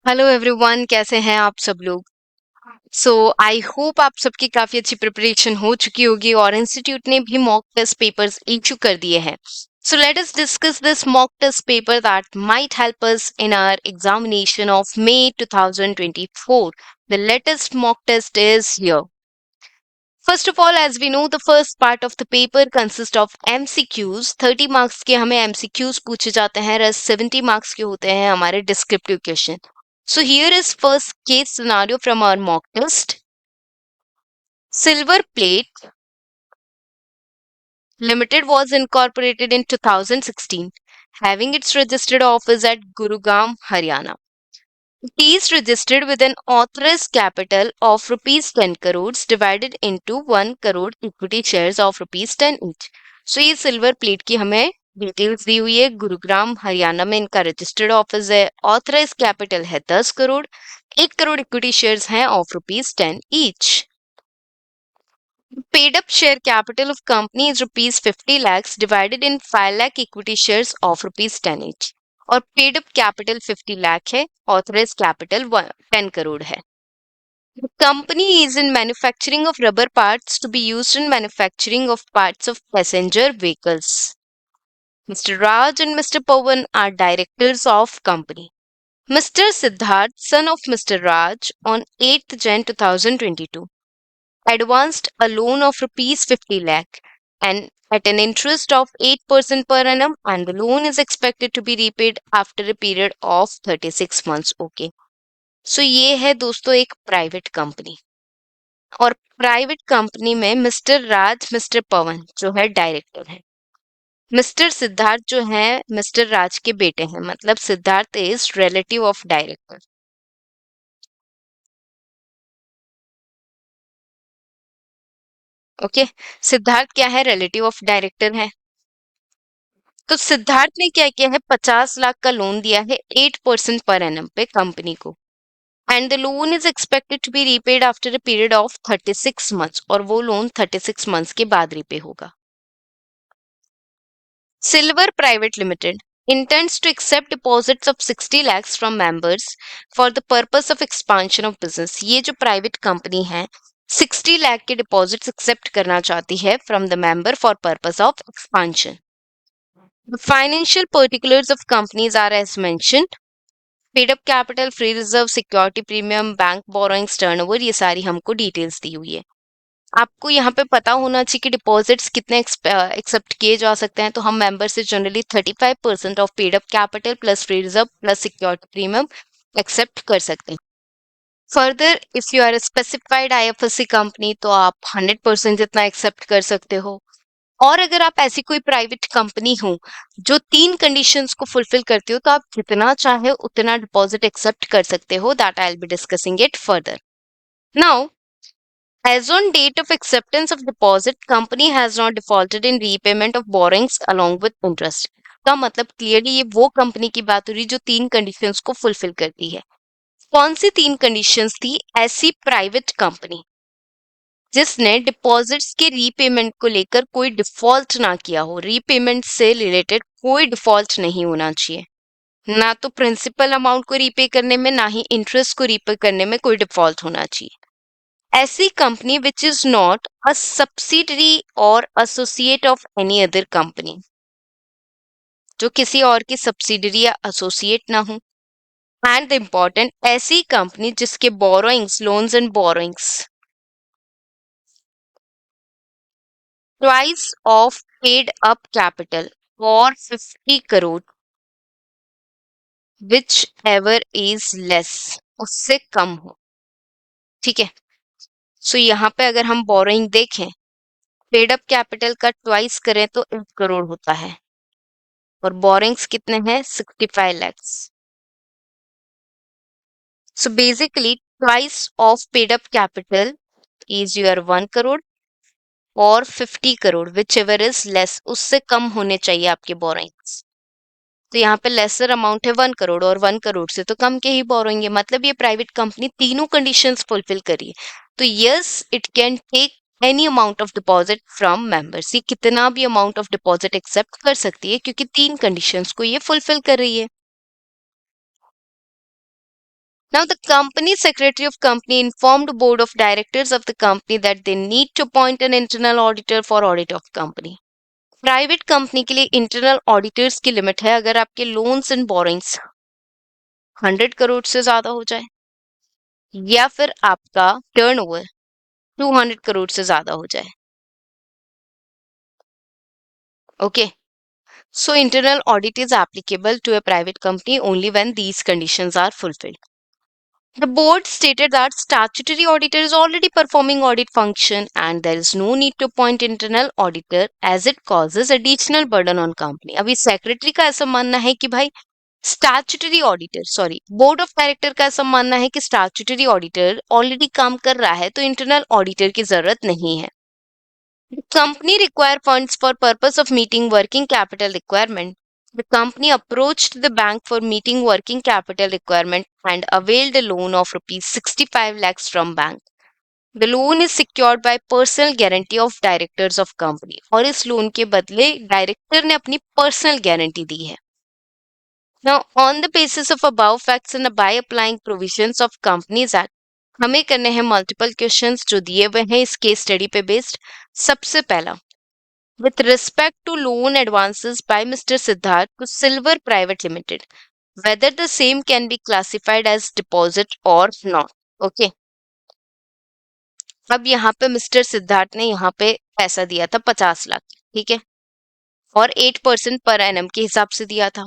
Hello everyone, कैसे हैं आप सब लोग। आई होप आप सबकी काफी अच्छी प्रिपरेशन हो चुकी होगी और इंस्टीट्यूट ने भी मॉक टेस्ट पेपर्स इशू कर दिए हैं। So let us discuss this mock test paper that might help us in our examination of May 2024. The latest mock test is here. First of all, as we know, the first part of the paper consists of MCQs. 30 marks के हमें MCQs पूछे जाते हैं, rest 70 marks के होते हैं हमारे descriptive question. So here is first case scenario from our mock test. Silver Plate Limited was incorporated in 2016, having its registered office at Gurugram, Haryana. It is registered with an authorized capital of rupees 10 crores divided into 1 crore equity shares of rupees 10 each. So ये silver plate की हमें details दी हुई है। गुरुग्राम हरियाणा में इनका registered office है, authorise capital है 10 crore, 1 crore equity shares हैं of rupees 10 each. Paid up share capital of company is rupees 50 lakhs divided in 5 lakh equity shares of rupees 10 each. और पेड अप कैपिटल 50 लाख है, ऑथराइज कैपिटल 10 करोड़ है। The company is in manufacturing of rubber parts to be used in manufacturing of parts of passenger vehicles. Mr. Raj and Mr. Pawan are directors of company. Mr. Siddharth, son of Mr. Raj, on 8th Jan 2022, advanced a loan of rupees 50 lakh and at an interest of 8% per annum, and the loan is expected to be repaid after a period of 36 months. Okay. So ये है दोस्तों एक private company, और private company में mister राज mister पवन जो है director है। Mister Siddharth जो है मिस्टर राज के बेटे हैं, मतलब Siddharth is relative of director. Okay, Siddharth क्या है, रिलेटिव ऑफ डायरेक्टर है। तो सिद्धार्थ ने क्या किया है, 50 लाख का लोन दिया है 8% पर एनम पे कंपनी को, and the loan is expected to be repaid after a period of 36 months, और वो लोन 36 मंथ्स के बाद रीपे होगा। Silver Private Limited intends to accept deposits of 60 lakhs from members for the purpose of expansion of business. ये जो private company है 60 लाख के deposits accept करना चाहती है from the member for purpose of expansion. The financial particulars of companies are as mentioned. Paid up capital, free reserve, security premium, bank borrowings, turnover, ये सारी हमको डिटेल्स दी हुई है। आपको यहाँ पे पता होना चाहिए कि डिपॉजिट्स कितने एक्सेप्ट किए जा सकते हैं। तो हम मेंबर से generally 35% of paid up capital plus free reserve plus security premium accept कर सकते हैं। Further if you are specified IFSC company तो आप 100% जितना एक्सेप्ट कर सकते हो। और अगर आप ऐसी कोई प्राइवेट कंपनी हो जो 3 कंडीशंस को फुलफिल करती हो तो आप जितना चाहे उतना डिपॉजिट एक्सेप्ट कर सकते हो। That I will be discussing it further. Now, as on date of acceptance of deposit, company has not defaulted in repayment of borrowings along with interest. का मतलब क्लियरली ये वो कंपनी की बात हो रही जो 3 कंडीशंस को फुलफिल करती है। कौन सी 3 कंडीशंस थी? ऐसी प्राइवेट कंपनी जिसने डिपॉजिट्स के रीपेमेंट को लेकर कोई डिफॉल्ट ना किया हो, रीपेमेंट से रिलेटेड कोई डिफॉल्ट नहीं होना चाहिए, ना तो प्रिंसिपल अमाउंट को रीपे करने में ना ही इंटरेस्ट को रीपे करने में कोई डिफॉल्ट होना चाहिए। ऐसी company which is not a subsidiary और associate of any other company, जो किसी और की सब्सिडरी या एसोसिएट ना हो। एंड इंपॉर्टेंट, ऐसी कंपनी जिसके borrowings, loans and borrowings twice of paid up capital और 50 crore whichever is less, उससे कम हो। ठीक है, सो यहाँ पे अगर हम बोरोइंग देखें, पेड अप कैपिटल का ट्वाइस करें तो 1 करोड़ होता है, और बोरिंग्स कितने हैं, 65 lakhs. So basically twice of paid up capital is your 1 crore और 50 crore whichever is less, उससे कम होने चाहिए आपके बोरिंग्स। तो यहाँ पे लेसर अमाउंट है 1 करोड़, और 1 करोड़ से तो कम के ही बोरोइंग है, मतलब ये प्राइवेट कंपनी तीनों कंडीशंस फुलफिल करी। तो yes, it can take any amount of deposit from members, ये कितना भी अमाउंट ऑफ डिपॉजिट एक्सेप्ट कर सकती है क्योंकि 3 कंडीशंस को ये फुलफिल कर रही है। Now, the company secretary of company informed board of directors of the company that they need to appoint an internal auditor for audit of company. Private company के लिए इंटरनल ऑडिटर्स की limit है अगर आपके loans and borings 100 crore से ज्यादा हो जाए या फिर आपका टर्नओवर 200 करोड़ से ज्यादा हो जाए. Okay, so internal audit is applicable to a private company only when these conditions are fulfilled. The board stated that statutory auditor is already performing audit function and there is no need to appoint internal auditor as it causes additional burden on company. अभी secretary का ऐसा मानना है कि भाई statutory auditor board of director का ऐसा मानना है कि स्टैट्यूटरी ऑडिटर ऑलरेडी काम कर रहा है तो इंटरनल ऑडिटर की जरूरत नहीं है. The company require funds for purpose of meeting working capital requirement. The company approached the bank for meeting working capital requirement and availed a loan of rupees 65 lakhs from bank. The loan is secured by personal guarantee of directors of company. और इस loan के बदले director ने अपनी personal guarantee दी है. Now, on the basis of above facts and by applying provisions of Companies Act, हमें करने हैं मल्टीपल क्वेश्चंस जो दिए हुए हैं इस केस स्टडी पे बेस्ड. सबसे पहला, with respect to loan advances by Mr. Siddharth to Silver Private Limited, whether the same can be classified as deposit or not. Okay. अब यहाँ पे मिस्टर सिद्धार्थ ने यहाँ पे पैसा दिया था 50 लाख, ठीक है, और 8% पर एनम के हिसाब से दिया था.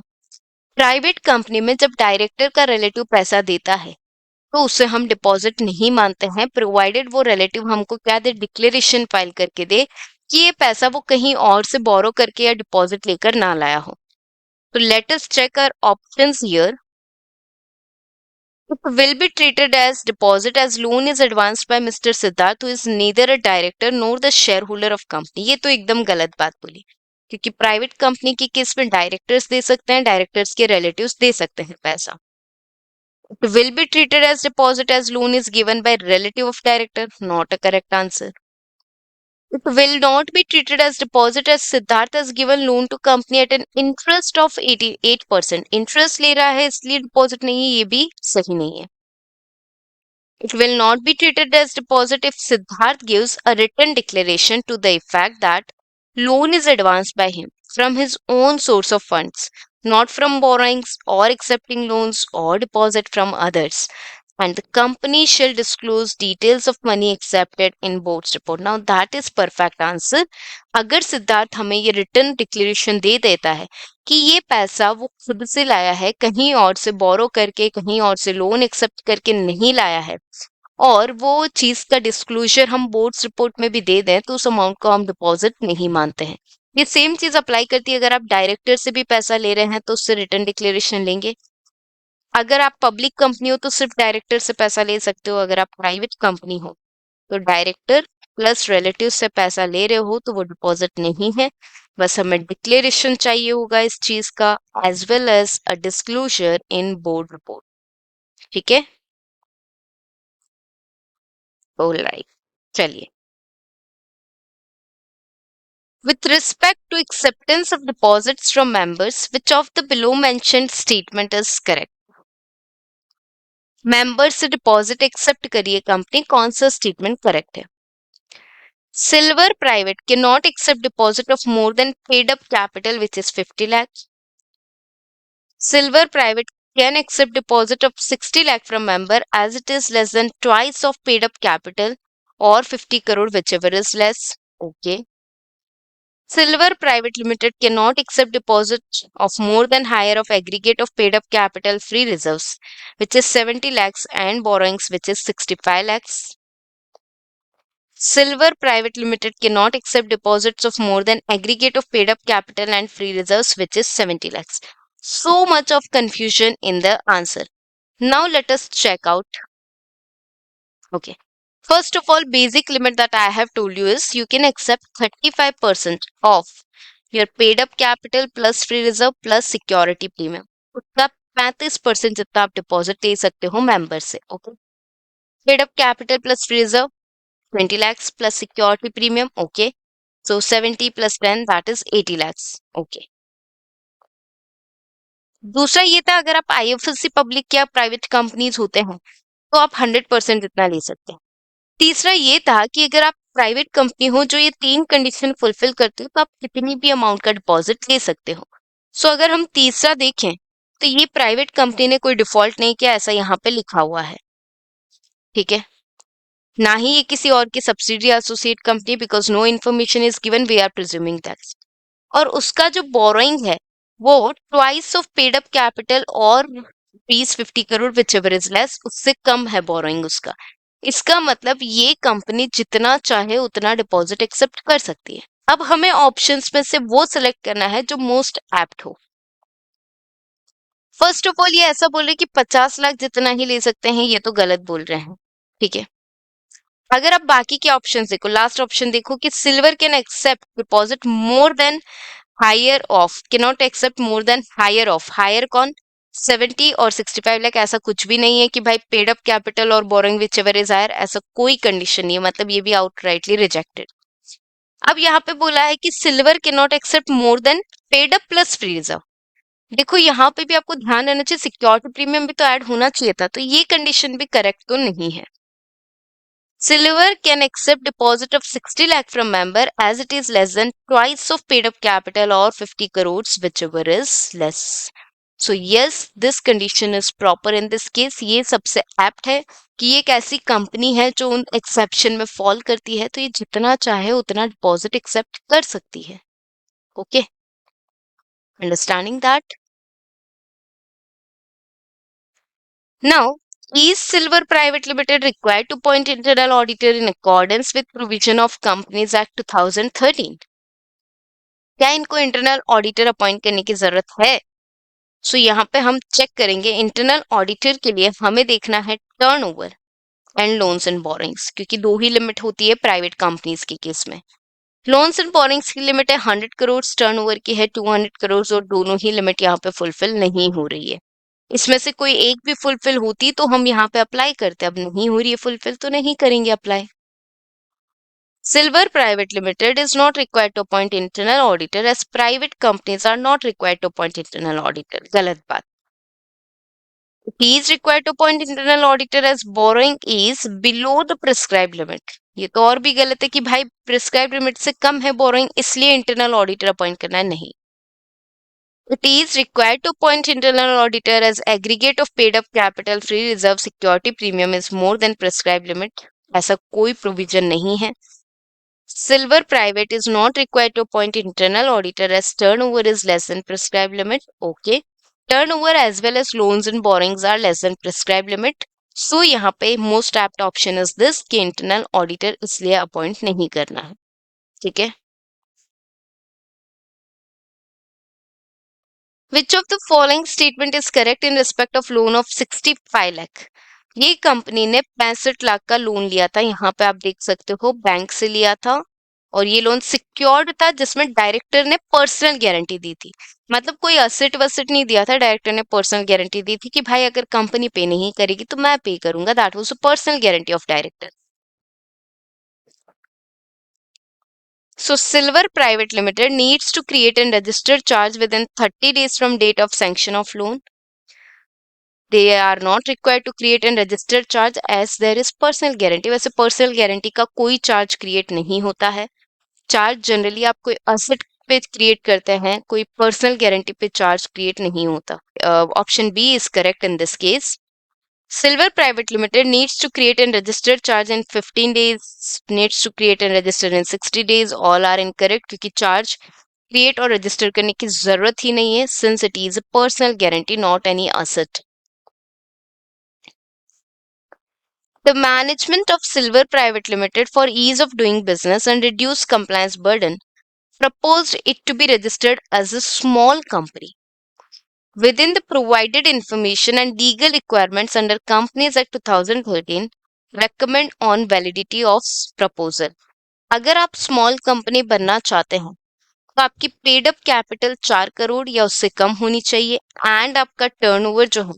प्राइवेट कंपनी में जब डायरेक्टर का रिलेटिव पैसा देता है तो उसे हम डिपॉजिट नहीं मानते हैं प्रोवाइडेड वो रिलेटिव हमको क्या दे, डिक्लेरेशन फाइल करके दे कि ये पैसा वो कहीं और से बोरो करके या डिपॉजिट लेकर ना लाया हो. तो let us check our options here. It will be treated as deposit as loan is advanced by Mr. Siddharth who is neither a director nor the shareholder of company. ये तो एकदम गलत बात बोली क्योंकि प्राइवेट कंपनी के case में directors दे सकते हैं, डायरेक्टर्स के रिलेटिव्स दे सकते हैं पैसा. It will be treated as deposit as loan is given by relative of director. Not a correct answer. It will not be treated as deposit as Siddharth has given loan to company at an interest of 88%. Interest ले रहा है इसलिए deposit नहीं है, ये भी सही नहीं है. It will not be treated as deposit if Siddharth gives a written declaration to the effect that loan is advanced by him from his own source of funds, not from borrowings or accepting loans or deposit from others. And the company shall disclose details of money accepted in board's report. Now that is perfect answer. अगर सिद्धार्थ हमें ये return declaration दे देता है कि ये पैसा वो खुद से लाया है, कहीं और से बोरो करके, कहीं और से लोन एक्सेप्ट करके नहीं लाया है, और वो चीज का डिस्क्लोजर हम बोर्ड्स रिपोर्ट में भी दे दें तो उस अमाउंट को हम डिपॉजिट नहीं मानते हैं. ये सेम चीज अप्लाई करती है अगर आप डायरेक्टर से भी पैसा ले रहे हैं तो उससे रिटर्न डिक्लेरेशन लेंगे. अगर आप पब्लिक कंपनी हो तो सिर्फ डायरेक्टर से पैसा ले सकते हो, अगर आप प्राइवेट कंपनी हो तो डायरेक्टर प्लस रिलेटिव से पैसा ले रहे हो तो वो डिपॉजिट नहीं है. बस हमें डिक्लेरेशन चाहिए होगा इस चीज का as well as a disclosure in board report. ठीक है, ऑलराइट, चलिए. With respect to acceptance of deposits from members, which of the below mentioned statement is correct? Member से डिपॉजिट एक्सेप्ट करिए कंपनी, कौन सा स्टेटमेंट करेक्ट है? Silver Private cannot accept deposit of more than paid up capital which is 50 lakhs. Silver Private can accept deposit of 60 lakh from member as it is less than twice of paid up capital or 50 crore whichever is less. Okay. Silver Private Limited cannot accept deposit of more than higher of aggregate of paid up capital free reserves which is 70 lakhs and borrowings which is 65 lakhs. Silver Private Limited cannot accept deposits of more than aggregate of paid up capital and free reserves which is 70 lakhs. So much of confusion in the answer. Now let us check out. Okay. First of all, basic limit that I have told you is you can accept 35% of your paid up capital plus free reserve plus security premium. उसका 35% जितना आप deposit ले सकते हो member से. Okay. Paid up capital plus free reserve 20 lakhs plus security premium. Okay. So 70 plus 10 that is 80 lakhs. Okay. दूसरा ये था, अगर आप आईएफएससी पब्लिक या प्राइवेट कंपनीज होते हैं तो आप 100% इतना ले सकते हैं। तीसरा ये था कि अगर आप प्राइवेट कंपनी हो जो ये 3 कंडीशन फुलफिल करते हो तो आप कितनी भी अमाउंट का डिपॉजिट ले सकते हो। सो अगर हम तीसरा देखें तो ये प्राइवेट कंपनी ने कोई डिफॉल्ट नहीं किया, ऐसा यहाँ पे लिखा हुआ है, ठीक है। ना ही ये किसी और की subsidy associate company, because no information is given, we are presuming that. और उसका जो बोरोइंग है वो twice of paid up capital और rupees 50 crore whichever is less, उससे कम है बोरोइंग उसका। इसका मतलब ये कंपनी जितना चाहे उतना डिपॉजिट एक्सेप्ट कर सकती है। अब हमें ऑप्शंस में से वो सिलेक्ट करना है जो मोस्ट एप्ट हो। फर्स्ट ऑफ ऑल ये ऐसा बोल रहे कि 50 लाख जितना ही ले सकते हैं, ये तो गलत बोल रहे हैं, ठीक है। अगर आप बाकी के ऑप्शन देखो, लास्ट ऑप्शन देखो कि silver can accept deposit more than higher of, can not accept more than higher of, higher कौन, 70 और 65 लाख। ऐसा कुछ भी नहीं है कि भाई पेड अप कैपिटल और borrowing whichever is higher, ऐसा कोई कंडीशन नहीं है, मतलब ये भी आउटराइटली रिजेक्टेड। अब यहाँ पे बोला है कि silver can not accept more than paid up plus free reserve. देखो यहाँ पे भी आपको ध्यान रहना चाहिए, सिक्योरिटी प्रीमियम भी तो ऐड होना चाहिए था, तो ये कंडीशन भी करेक्ट तो नहीं है। Silver can accept deposit of 60 lakh from member as it is less than twice of paid up capital or 50 crores, whichever is less. So yes, this condition is proper in this case. ये सबसे apt है कि ये एक ऐसी company है जो उन एक्सेप्शन में फॉल करती है, तो ये जितना चाहे उतना डिपॉजिट एक्सेप्ट कर सकती है। Okay, understanding that? Now, is Silver Private Limited required to appoint internal auditor in accordance with provision of Companies Act 2013? क्या इनको इंटरनल ऑडिटर अपॉइंट करने की जरूरत है? सो यहाँ पे हम चेक करेंगे, इंटरनल ऑडिटर के लिए हमें देखना है turnover and loans and borings, क्योंकि दो ही लिमिट होती है प्राइवेट कंपनीज के केस में। लोन्स एंड बोरिंग्स की लिमिट है 100 करोड़, टर्नओवर की है 200 करोड़, और दोनों ही लिमिट यहाँ पे फुलफिल नहीं हो रही है। इसमें से कोई एक भी फुलफिल होती तो हम यहाँ पे अप्लाई करते, अब नहीं हो रही है फुलफिल तो नहीं करेंगे apply. Silver Private Limited is not required to appoint internal auditor as private companies are not required to appoint internal auditor. गलत बात। He is required to appoint internal auditor as borrowing is below the prescribed limit. ये तो और भी गलत है कि भाई प्रिस्क्राइब लिमिट से कम है बोरोइंग, इसलिए इंटरनल ऑडिटर अपॉइंट करना है, नहीं। It is required to appoint internal auditor as aggregate of paid up capital, free reserve, security premium is more than prescribed limit. ऐसा कोई प्रोविजन नहीं है। Silver Private is not required to appoint internal auditor as turnover is less than prescribed limit. Okay. Turnover as well as loans and borrowings are less than prescribed limit. So यहाँ पे most apt option is this कि internal auditor इसलिए appoint नहीं करना है, ठीक है। Which of the following statement is correct in respect of loan of 65 lakh? ये कंपनी ने 65 लाख का लोन लिया था, यहाँ पे आप देख सकते हो बैंक से लिया था, और ये लोन सिक्योर्ड था जिसमें डायरेक्टर ने पर्सनल गारंटी दी थी। मतलब कोई असेट वसेट नहीं दिया था, डायरेक्टर ने पर्सनल गारंटी दी थी कि भाई अगर कंपनी पे नहीं करेगी तो मैं पे करूंगा, that was a personal guarantee of director. So Silver Private Limited needs to create and register charge within 30 days from date of sanction of loan. They are not required to create and register charge as there is personal guarantee. वैसे personal guarantee का कोई charge create नहीं होता है। Charge generally आप कोई asset पे create करते हैं, कोई पर्सनल गारंटी पे चार्ज क्रिएट नहीं होता। Option B is correct in this case. Silver Private Limited needs to create and register charge in 15 days, needs to create and register in 60 days, all are incorrect क्योंकि charge create और register करने की जरूरत ही नहीं है, since it is a personal guarantee not any asset. The management of Silver Private Limited for ease of doing business and reduce compliance burden proposed it to be registered as a small company within the provided information and legal requirements under Companies Act 2013 recommend on validity of proposal। अगर आप small company बनना चाहते हैं तो आपकी paid up capital 4 crore या उससे कम होनी चाहिए, एंड आपका टर्नओवर जो है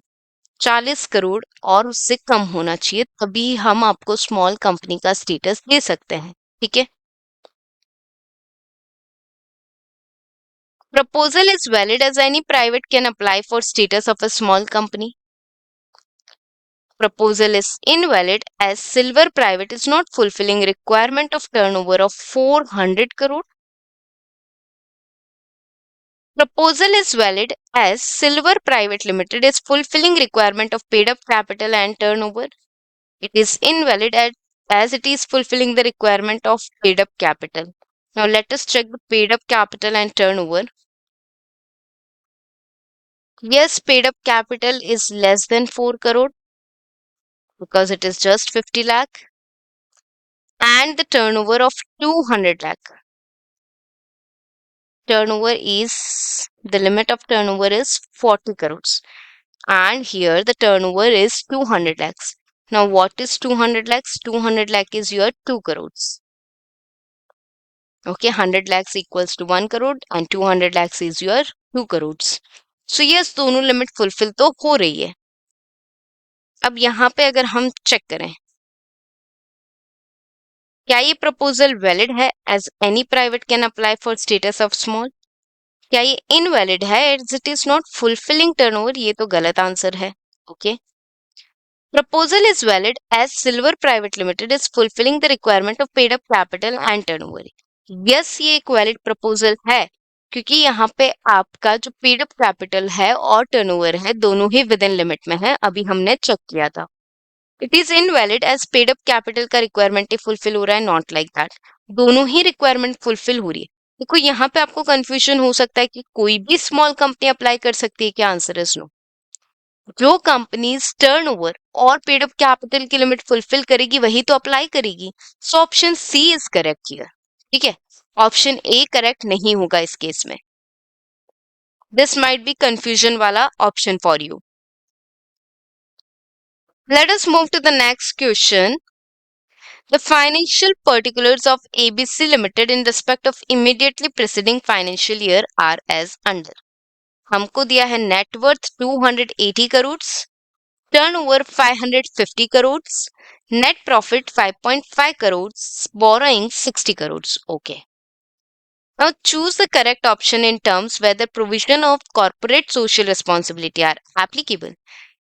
40 करोड़ और उससे कम होना चाहिए, तभी हम आपको स्मॉल कंपनी का स्टेटस दे सकते हैं, ठीक है। Proposal is valid as any private can apply for status of a small company. Proposal is invalid as Silver Private is not fulfilling requirement of turnover of 400 crore. Proposal is valid as Silver Private Limited is fulfilling requirement of paid up capital and turnover. It is invalid as it is fulfilling the requirement of paid up capital. Now let us check the paid up capital and turnover. Yes, paid up capital is less than 4 crore because it is just 50 lakh, and the turnover of 200 lakh. Turnover is, the limit of turnover is 40 crores, and here the turnover is 200 lakhs. Now what is 200 lakhs? 200 lakh is your 2 crores. Okay, 100 lakhs equals to 1 crore and 200 lakhs is your 2 crores. So yes, दोनों limit fulfil तो हो रही है. अब यहाँ पे अगर हम चेक करें, क्या ये प्रपोजल वैलिड है as any private can apply for status of small? क्या ये इनवैलिड है as it is not fulfilling turnover? ये तो गलत आंसर है. Okay. Proposal is valid as Silver Private Limited is fulfilling the requirement of paid up capital and turnover. Yes, ये एक valid proposal है क्योंकि यहाँ पे आपका जो पेड अप कैपिटल है और टर्नओवर है दोनों ही विद इन लिमिट में है. अभी हमने चेक किया था. It is invalid as paid up capital का रिक्वायरमेंट ही फुलफिल हो रहा है, नॉट लाइक दैट. दोनों ही रिक्वायरमेंट फुलफिल हो रही है. देखो यहाँ पे आपको कंफ्यूजन हो सकता है कि कोई भी स्मॉल कंपनी अप्लाई कर सकती है क्या? Answer is no. जो कंपनीज टर्नओवर और पेड अप कैपिटल की लिमिट फुलफिल करेगी वही तो अप्लाई करेगी. So option C is correct here. ठीक है, ऑप्शन ए करेक्ट नहीं होगा इस केस में. दिस माइट बी कंफ्यूजन वाला option for you. Let us move to the next question. The financial particulars of ABC Limited in respect of immediately preceding financial year are as under. हमको दिया है net worth 280 crore, turnover 550 crore, net profit 5.5 crore, borrowing 60 crore. Okay. Now choose the correct option in terms where the provision of corporate social responsibility are applicable.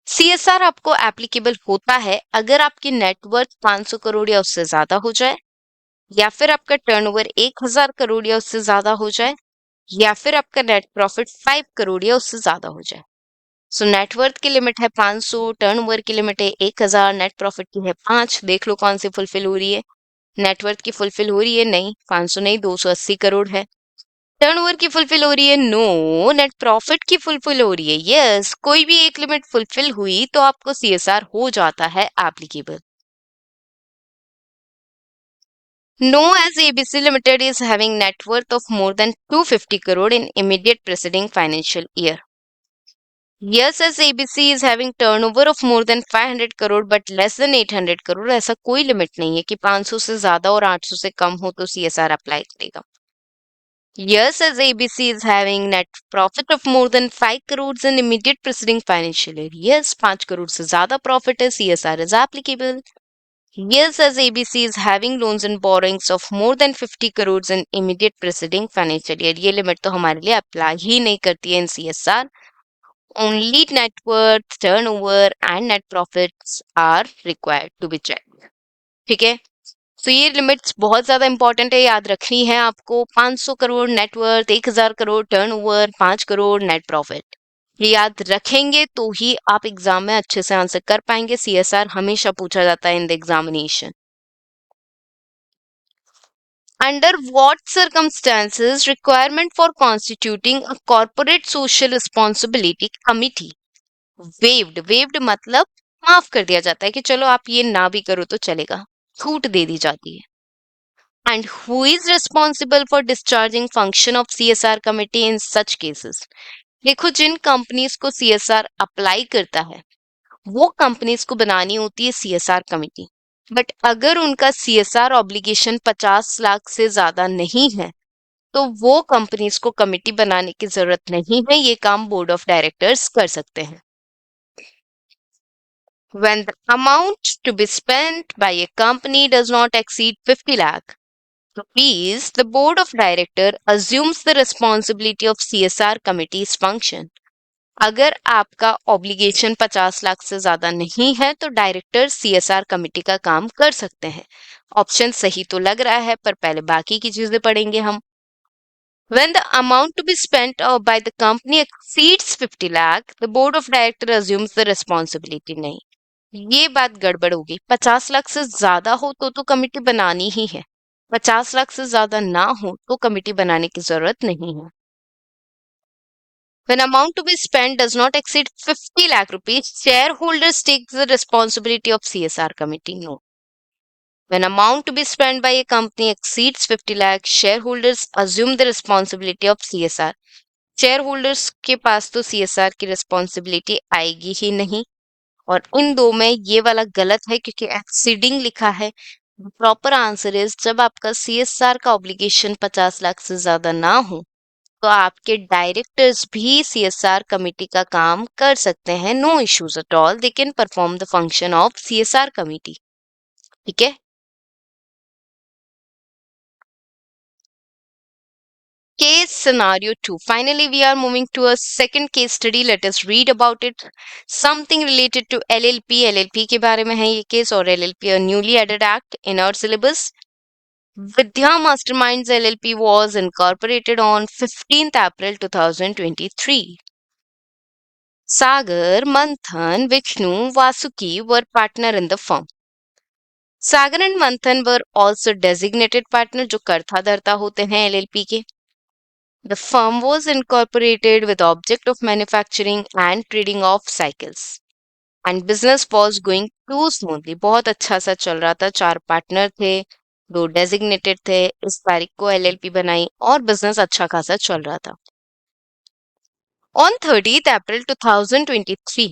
CSR आपको applicable होता है अगर आपकी net worth 500 crore या उससे ज्यादा हो जाए, या फिर आपका टर्नओवर 1000 करोड़ या उससे ज्यादा हो जाए, या फिर आपका नेट प्रॉफिट 5 करोड़ या उससे ज्यादा हो जाए. सो नेटवर्थ की लिमिट है 500, टर्नओवर की लिमिट है 1000, नेट प्रॉफिट की है 5. देख लो कौन सी फुलफिल हो रही है. नेटवर्थ की फुलफिल हो रही है? नहीं, 500 नहीं, 280 करोड़ है. टर्नओवर की फुलफिल हो रही है? नो. नेट प्रॉफिट की फुलफिल हो रही है? यस. कोई भी एक लिमिट फुलफिल हुई तो आपको सीएसआर हो जाता है applicable. No, as ABC Limited is having net worth of more than 250 crore in immediate preceding financial year. Yes, as ABC is having turnover of more than 500 crore but less than 800 crore. ऐसा कोई limit नहीं है कि 500 से ज्यादा और 800 से कम हो तो सीएसआर अप्लाई करेगा. Yes, as ABC is having net profit of more than 5 crores in immediate preceding financial year. Yes, 5 crore से ज्यादा profit है, CSR is applicable. Yes, as ABC is having loans and borrowings of more than 50 crores in immediate preceding financial year. ये limit तो हमारे लिए apply ही नहीं करती है in CSR. Only net worth, turnover and net profits are required to be checked. ठीक है, तो ये लिमिट्स बहुत ज्यादा इंपॉर्टेंट है, याद रखनी है आपको. 500 crore net worth, 1000 crore turnover, 5 crore net profit. ये याद रखेंगे तो ही आप एग्जाम में अच्छे से आंसर कर पाएंगे. सीएसआर हमेशा पूछा जाता है in the examination. Under what circumstances requirement for constituting a corporate social responsibility committee waived मतलब माफ कर दिया जाता है कि चलो आप ये ना भी करो तो चलेगा, छूट दे दी जाती है. And who is responsible for discharging function of CSR committee in such cases? देखो, जिन कंपनीज को सीएसआर अप्लाई करता है वो कंपनीज को बनानी होती है सीएसआर कमेटी. बट अगर उनका सीएसआर ऑब्लिगेशन 50 लाख से ज्यादा नहीं है तो वो कंपनीज को कमेटी बनाने की जरूरत नहीं है. ये काम बोर्ड ऑफ डायरेक्टर्स कर सकते हैं. When the amount to be spent by a company does not exceed 50 lakh, rupees, the board of director assumes the responsibility of CSR committee's function. अगर आपका ऑब्लिगेशन 50 लाख से ज्यादा नहीं है तो डायरेक्टर सीएसआर कमेटी का काम कर सकते हैं। ऑप्शन सही तो लग रहा है, पर पहले बाकी की चीजें पढ़ेंगे हम। When the amount to be spent by the company exceeds 50 lakh, the board of director assumes the responsibility। नहीं, ये बात गड़बड़ होगी। 50 लाख से ज्यादा हो तो कमेटी बनानी ही है, 50 लाख से ज्यादा ना हो तो कमेटी बनाने की जरूरत नहीं है। When amount to be spent does not exceed 50 lakh rupees, shareholders take the responsibility of CSR committee। No. When amount to be spent by a company exceeds 50 lakh, shareholders assume the responsibility of CSR। shareholders के पास तो CSR की responsibility आएगी ही नहीं, और इन दो में ये वाला गलत है क्योंकि एक्सीडिंग लिखा है। प्रॉपर आंसर इज, जब आपका CSR का ऑब्लिगेशन 50 लाख से ज्यादा ना हो तो आपके डायरेक्टर्स भी CSR कमेटी का काम कर सकते हैं। No issues at all, they can perform the function of CSR committee. ठीक है। Case scenario 2. Finally, we are moving to a second case study. Let us read about it. Something related to LLP. LLP के बारे में है ये case, और LLP a newly added act in our syllabus. Vidya Masterminds LLP was incorporated on 15th April 2023. Sagar, Manthan, Vishnu, Vasuki were partner in the firm. Sagar and Manthan were also designated partner जो कर्ता धर्ता होते हैं LLP के। The firm was incorporated with object of manufacturing and trading of cycles. And business was going too smoothly. बहुत अच्छा सा चल रहा था, 4 पार्टनर थे, 2 डेजिग्नेटेड थे, इस तारीख को LLP बनाई और बिजनेस अच्छा खासा चल रहा था। On 30th April 2023,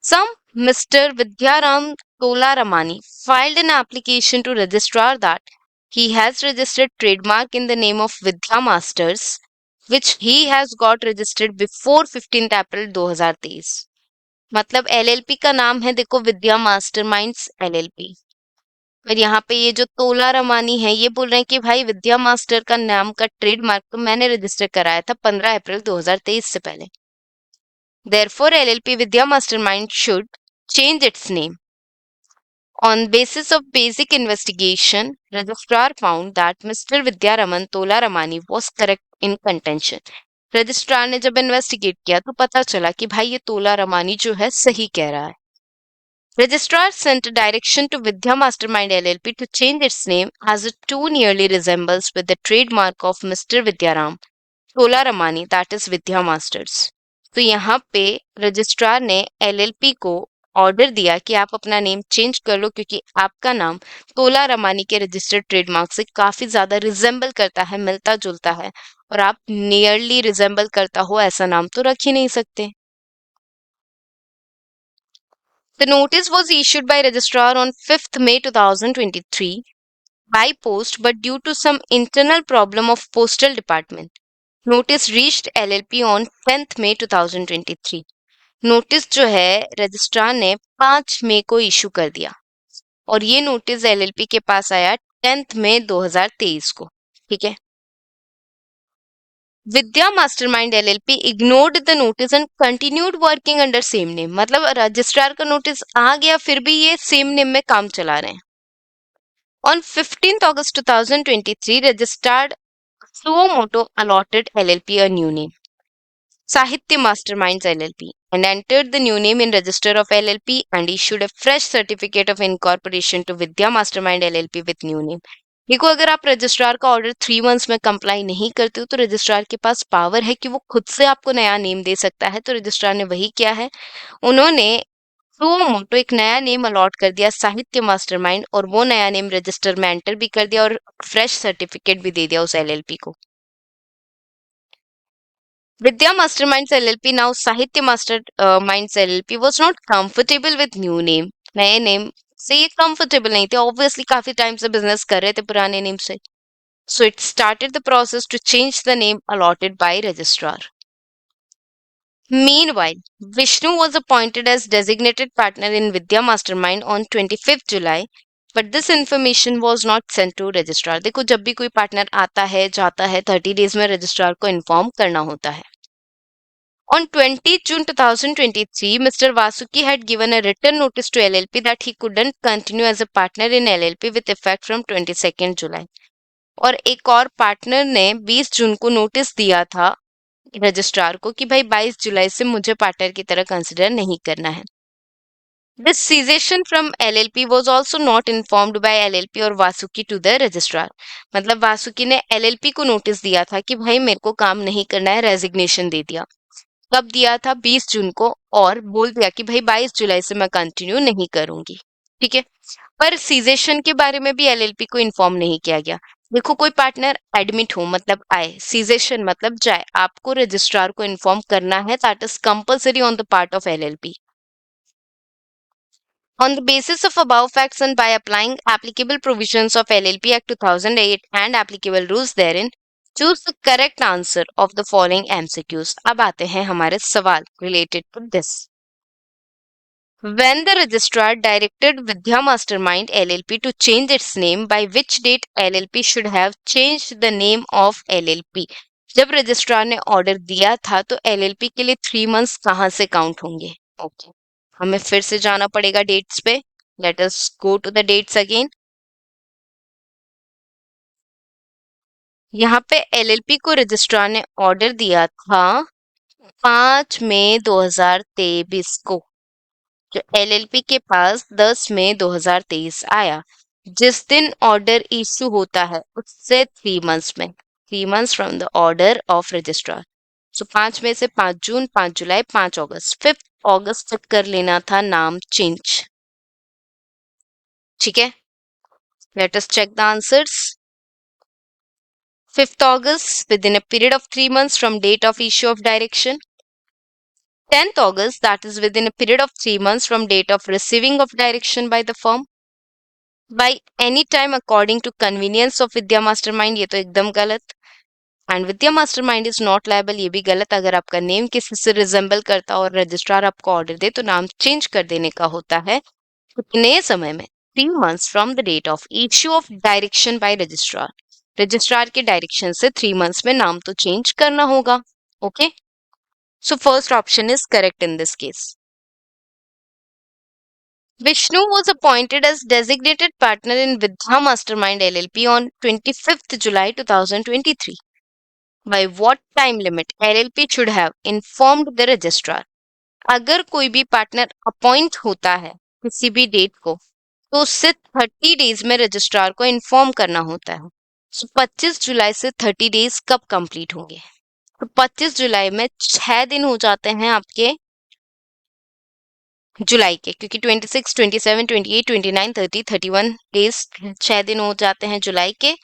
some Mr. Vidyaram Tolaramani filed an application to registrar that he has registered trademark in the name of Vidya Masters, which he has got registered before 15th April 2023। मतलब LLP का नाम है, देखो, विद्या masterminds LLP। और यहाँ पे ये जो तोला रमानी है ये बोल रहे हैं कि भाई विद्या मास्टर का नाम का ट्रेडमार्क तो मैंने रजिस्टर कराया था 15 अप्रैल 2023 से पहले। Therefore, LLP Vidya Mastermind should change its name. On basis of basic investigation, registrar found that Mr. Vidyaraman Tolaramani was correct in contention. Registrar ने जब इन्वेस्टिगेट किया तो पता चला कि भाई ये तोला रमानी जो है सही कह रहा है। Registrar sent a direction to Vidya Mastermind LLP to change its name as it too nearly resembles with the trademark of Mr. Vidyaram Tolaramani, that is Vidya Masters। तो यहाँ पे रजिस्ट्रार ने LLP को ऑर्डर दिया कि आप अपना name change कर लो क्योंकि आपका नाम तोला रमानी के रजिस्टर्ड ट्रेडमार्क से काफी ज्यादा रिजेंबल करता है, मिलता जुलता है, और आप नियरली रिजेंबल करता हो ऐसा नाम तो रख ही नहीं सकते। The notice was issued by registrar on 5th May 2023 by post, but due to some internal problem of postal department, notice reached LLP on 10th May 2023। Notice जो है रजिस्ट्रार ने 5 मई को इशू कर दिया और ये नोटिस LLP के पास आया 10th मई 2023 को। ठीक है। विद्या mastermind LLP ignored the notice and continued working under same name। मतलब रजिस्ट्रार का नोटिस आ गया फिर भी ये सेम नेम में काम चला रहे हैं। On 15th August 2023, registrar Suomoto allotted LLP a new name, Sahitya Masterminds LLP, and entered the new name in register of LLP and issued a fresh certificate of incorporation to Vidya Mastermind LLP with new name। देखो, अगर आप registrar का order 3 months में comply नहीं करते हो तो registrar के पास पावर है कि वो खुद से आपको नया नेम दे सकता है। तो रजिस्ट्रार ने वही किया है, उन्होंने मोटो एक नया नेम अलॉट कर दिया साहित्य मास्टरमाइंड, और वो नया नेम रजिस्टर में एंटर भी कर दिया और फ्रेश सर्टिफिकेट भी दे दिया उस LLP को। Vidya Masterminds LLP, now Sahitya Masterminds LLP, was not comfortable with new name। नए नेम से ये कंफर्टेबल नहीं थे, ऑब्वियसली काफी टाइम से बिजनेस कर रहे थे पुराने नेम से। So it started the process to change the name allotted by registrar। Meanwhile, Vishnu was appointed as designated partner in Vidya Mastermind on 25th July but this information was not sent to registrar. देखो जब भी कोई partner आता है जाता है 30 days में registrar को इन्फॉर्म करना होता है। On 20th June 2023, Mr. Vasuki had given a written notice to LLP that he couldn't continue as a partner in LLP with effect from 22nd July. और एक और पार्टनर ने 20 जून को नोटिस दिया था रजिस्ट्रार को कि भाई 22 जुलाई से मुझे पार्टनर की तरह कंसिडर नहीं करना है। This cessation from LLP was also not informed by LLP और वासुकी to the registrar। मतलब वासुकी ने LLP को नोटिस दिया था कि भाई मेरे को काम नहीं करना है, रेजिग्नेशन दे दिया। कब दिया था? 20 जून को, और बोल दिया कि भाई 22 जुलाई से मैं कंटिन्यू नहीं करूंगी। ठीक है, पर सीजेशन के बारे में भी एलएलपी को इन्फॉर्म नहीं किया गया। देखो कोई पार्टनर एडमिट हो मतलब आए, सीजेशन मतलब जाए, आपको रजिस्ट्रार को इन्फॉर्म करना है, that is compulsory on the part of LLP. On the basis of above facts and by applying applicable provisions of LLP Act 2008 and applicable rules therein, choose the correct answer of the following MCQs। अब आते हैं हमारे सवाल related to this। When the registrar directed Vidya Mastermind LLP to change its name, by which date LLP should have changed the name of LLP? जब registrar ने order दिया था तो एलएलपी के लिए 3 मंथ्स कहाँ से काउंट होंगे? ओके, हमें फिर से जाना पड़ेगा डेट्स पे। Let us go to the dates again. यहाँ पे एलएलपी को रजिस्ट्रार ने ऑर्डर दिया था 5 मई 2023 को, जो एलएलपी के पास 10 मई 2023 आया। जिस दिन ऑर्डर इशू होता है उससे 3 मंथ्स में, 3 months from the order of registrar. So 5 मई से 5 जून, 5 जुलाई, 5 अगस्त, 5 अगस्त तक कर लेना था नाम चेंज। ठीक है, let us check the answers. 5th August within a period of 3 months from date of issue of direction. 10th August, that is within a period of 3 months from date of receiving of direction by the firm. By any time according to convenience of Vidya Mastermind, ये तो एकदम गलत। And Vidya mastermind is not liable, ये भी गलत। अगर आपका name किसी से रिजेंबल करता और रजिस्ट्रार आपको ऑर्डर दे तो नाम चेंज कर देने का होता है कितने समय में? 3 months from the date of issue of direction by registrar. Registrar के डायरेक्शन से 3 months में नाम तो चेंज करना होगा। Okay, so first option is correct in this case. Vishnu was appointed as designated partner in Vidya Mastermind LLP on 25th July 2023. By what time limit LLP should have informed the registrar? अगर कोई भी partner appoint होता है किसी भी date को तो उससे 30 डेज में रजिस्ट्रार को इन्फॉर्म करना होता है। सो 25 जुलाई से 30 डेज कब कंप्लीट होंगे? तो 25 जुलाई में 6 दिन हो जाते हैं आपके जुलाई के, क्योंकि 26, 27, 28, 29, 30, 31 डेज 6 दिन हो जाते हैं जुलाई के,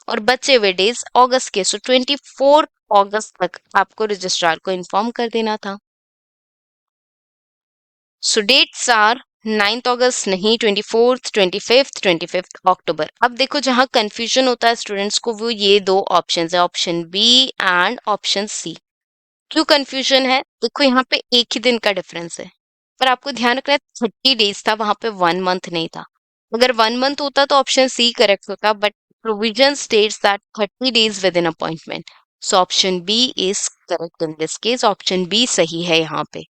और बचे हुए डेज अगस्त के। सो 24 अगस्त तक आपको रजिस्ट्रार को इन्फॉर्म कर देना था। सो डेट्स आर 9th अगस्त नहीं, 24th, 25th, 25th अक्टूबर। अब देखो जहां कंफ्यूजन होता है स्टूडेंट्स को वो ये दो ऑप्शन है, option B and option C. क्यों कंफ्यूजन है? देखो यहाँ पे एक ही दिन का डिफरेंस है, पर आपको ध्यान रखना है 30 डेज था, वहां पे 1 मंथ नहीं था। अगर 1 मंथ होता तो ऑप्शन सी करेक्ट होता, but provision states that 30 days within appointment. So option B is correct in this case, option B सही है यहाँ पे।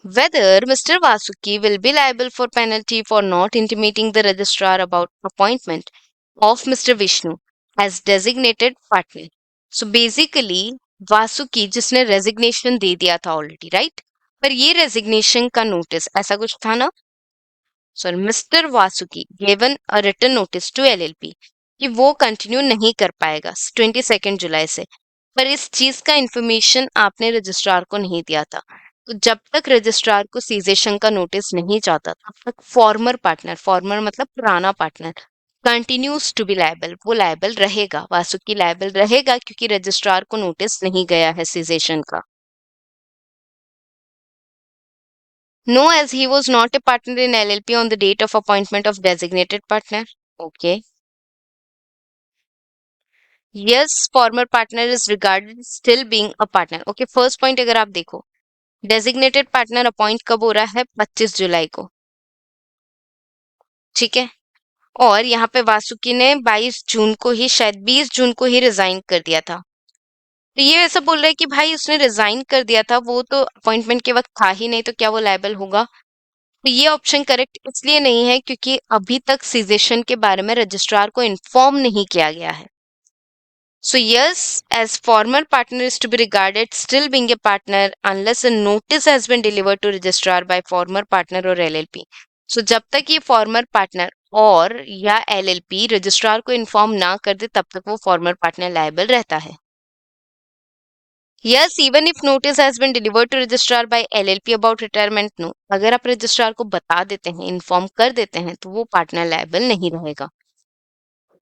Whether Mr. Vasuki will be liable for penalty for not intimating the registrar about appointment of Mr. Vishnu as designated partner. So basically Vasuki जिसने resignation दे दिया था already, right? पर ये resignation का नोटिस ऐसा कुछ था ना, sorry, mister Vasuki given a written notice to LLP कि वो कंटिन्यू नहीं कर पाएगा 22 जुलाई से, पर इस चीज का इंफॉर्मेशन आपने रजिस्ट्रार को नहीं दिया था। तो जब तक रजिस्ट्रार को सीजेशन का नोटिस नहीं जाता तब तक फॉर्मर पार्टनर, फॉर्मर मतलब पुराना partner, continues to be liable, वो लायबल रहेगा, वासुकी लायबल रहेगा क्योंकि रजिस्ट्रार को नोटिस नहीं गया है सीजेशन का। No, as he was not a partner in LLP on the date of appointment of designated partner. Okay. Yes, former partner is regarded still being a partner. Okay, first point अगर आप देखो, designated partner appoint कब हो रहा है? 25 जुलाई को। ठीक है। और यहाँ पे वासुकी ने 22 जून को ही, शायद 20 जून को ही रिजाइन कर दिया था। तो ये ऐसा बोल रहा है कि भाई उसने रिजाइन कर दिया था, वो तो अपॉइंटमेंट के वक्त था ही नहीं, तो क्या वो लायबल होगा? तो ये ऑप्शन करेक्ट इसलिए नहीं है क्योंकि अभी तक सीजेशन के बारे में रजिस्ट्रार को इन्फॉर्म नहीं किया गया है. So yes, as former partner is to be regarded still being a partner unless a notice has been delivered to registrar by former partner or LLP. So जब तक ये former partner और या LLP रजिस्ट्रार को inform ना कर दे तब तक वो former partner liable रहता है. Yes, even if notice has been delivered to registrar by LLP about retirement, no. अगर आप रजिस्ट्रार को बता देते हैं, इन्फॉर्म कर देते हैं, तो वो पार्टनर लायबल नहीं रहेगा.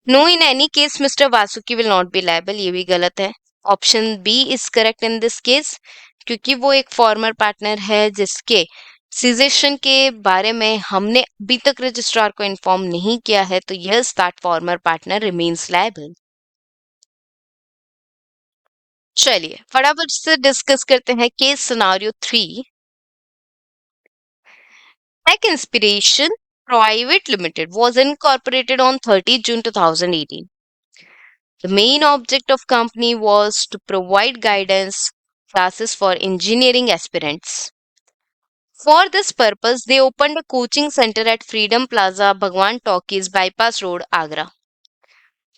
No in any case mister Vasuki will not be liable, ये भी गलत है. Option B is correct in this case, क्योंकि वो एक फॉर्मर पार्टनर है जिसके सीजेशन के बारे में हमने अभी तक रजिस्ट्रार को इन्फॉर्म नहीं किया है, तो yes that former partner remains liable. चलिए फटाफट से डिस्कस करते हैं case scenario 3. Tech Inspiration Private Limited was incorporated on 30 June 2018. The main object of company was to provide guidance classes for engineering aspirants. For this purpose, they opened a coaching center at Freedom Plaza, Bhagwan Talkies, Bypass Road, Agra.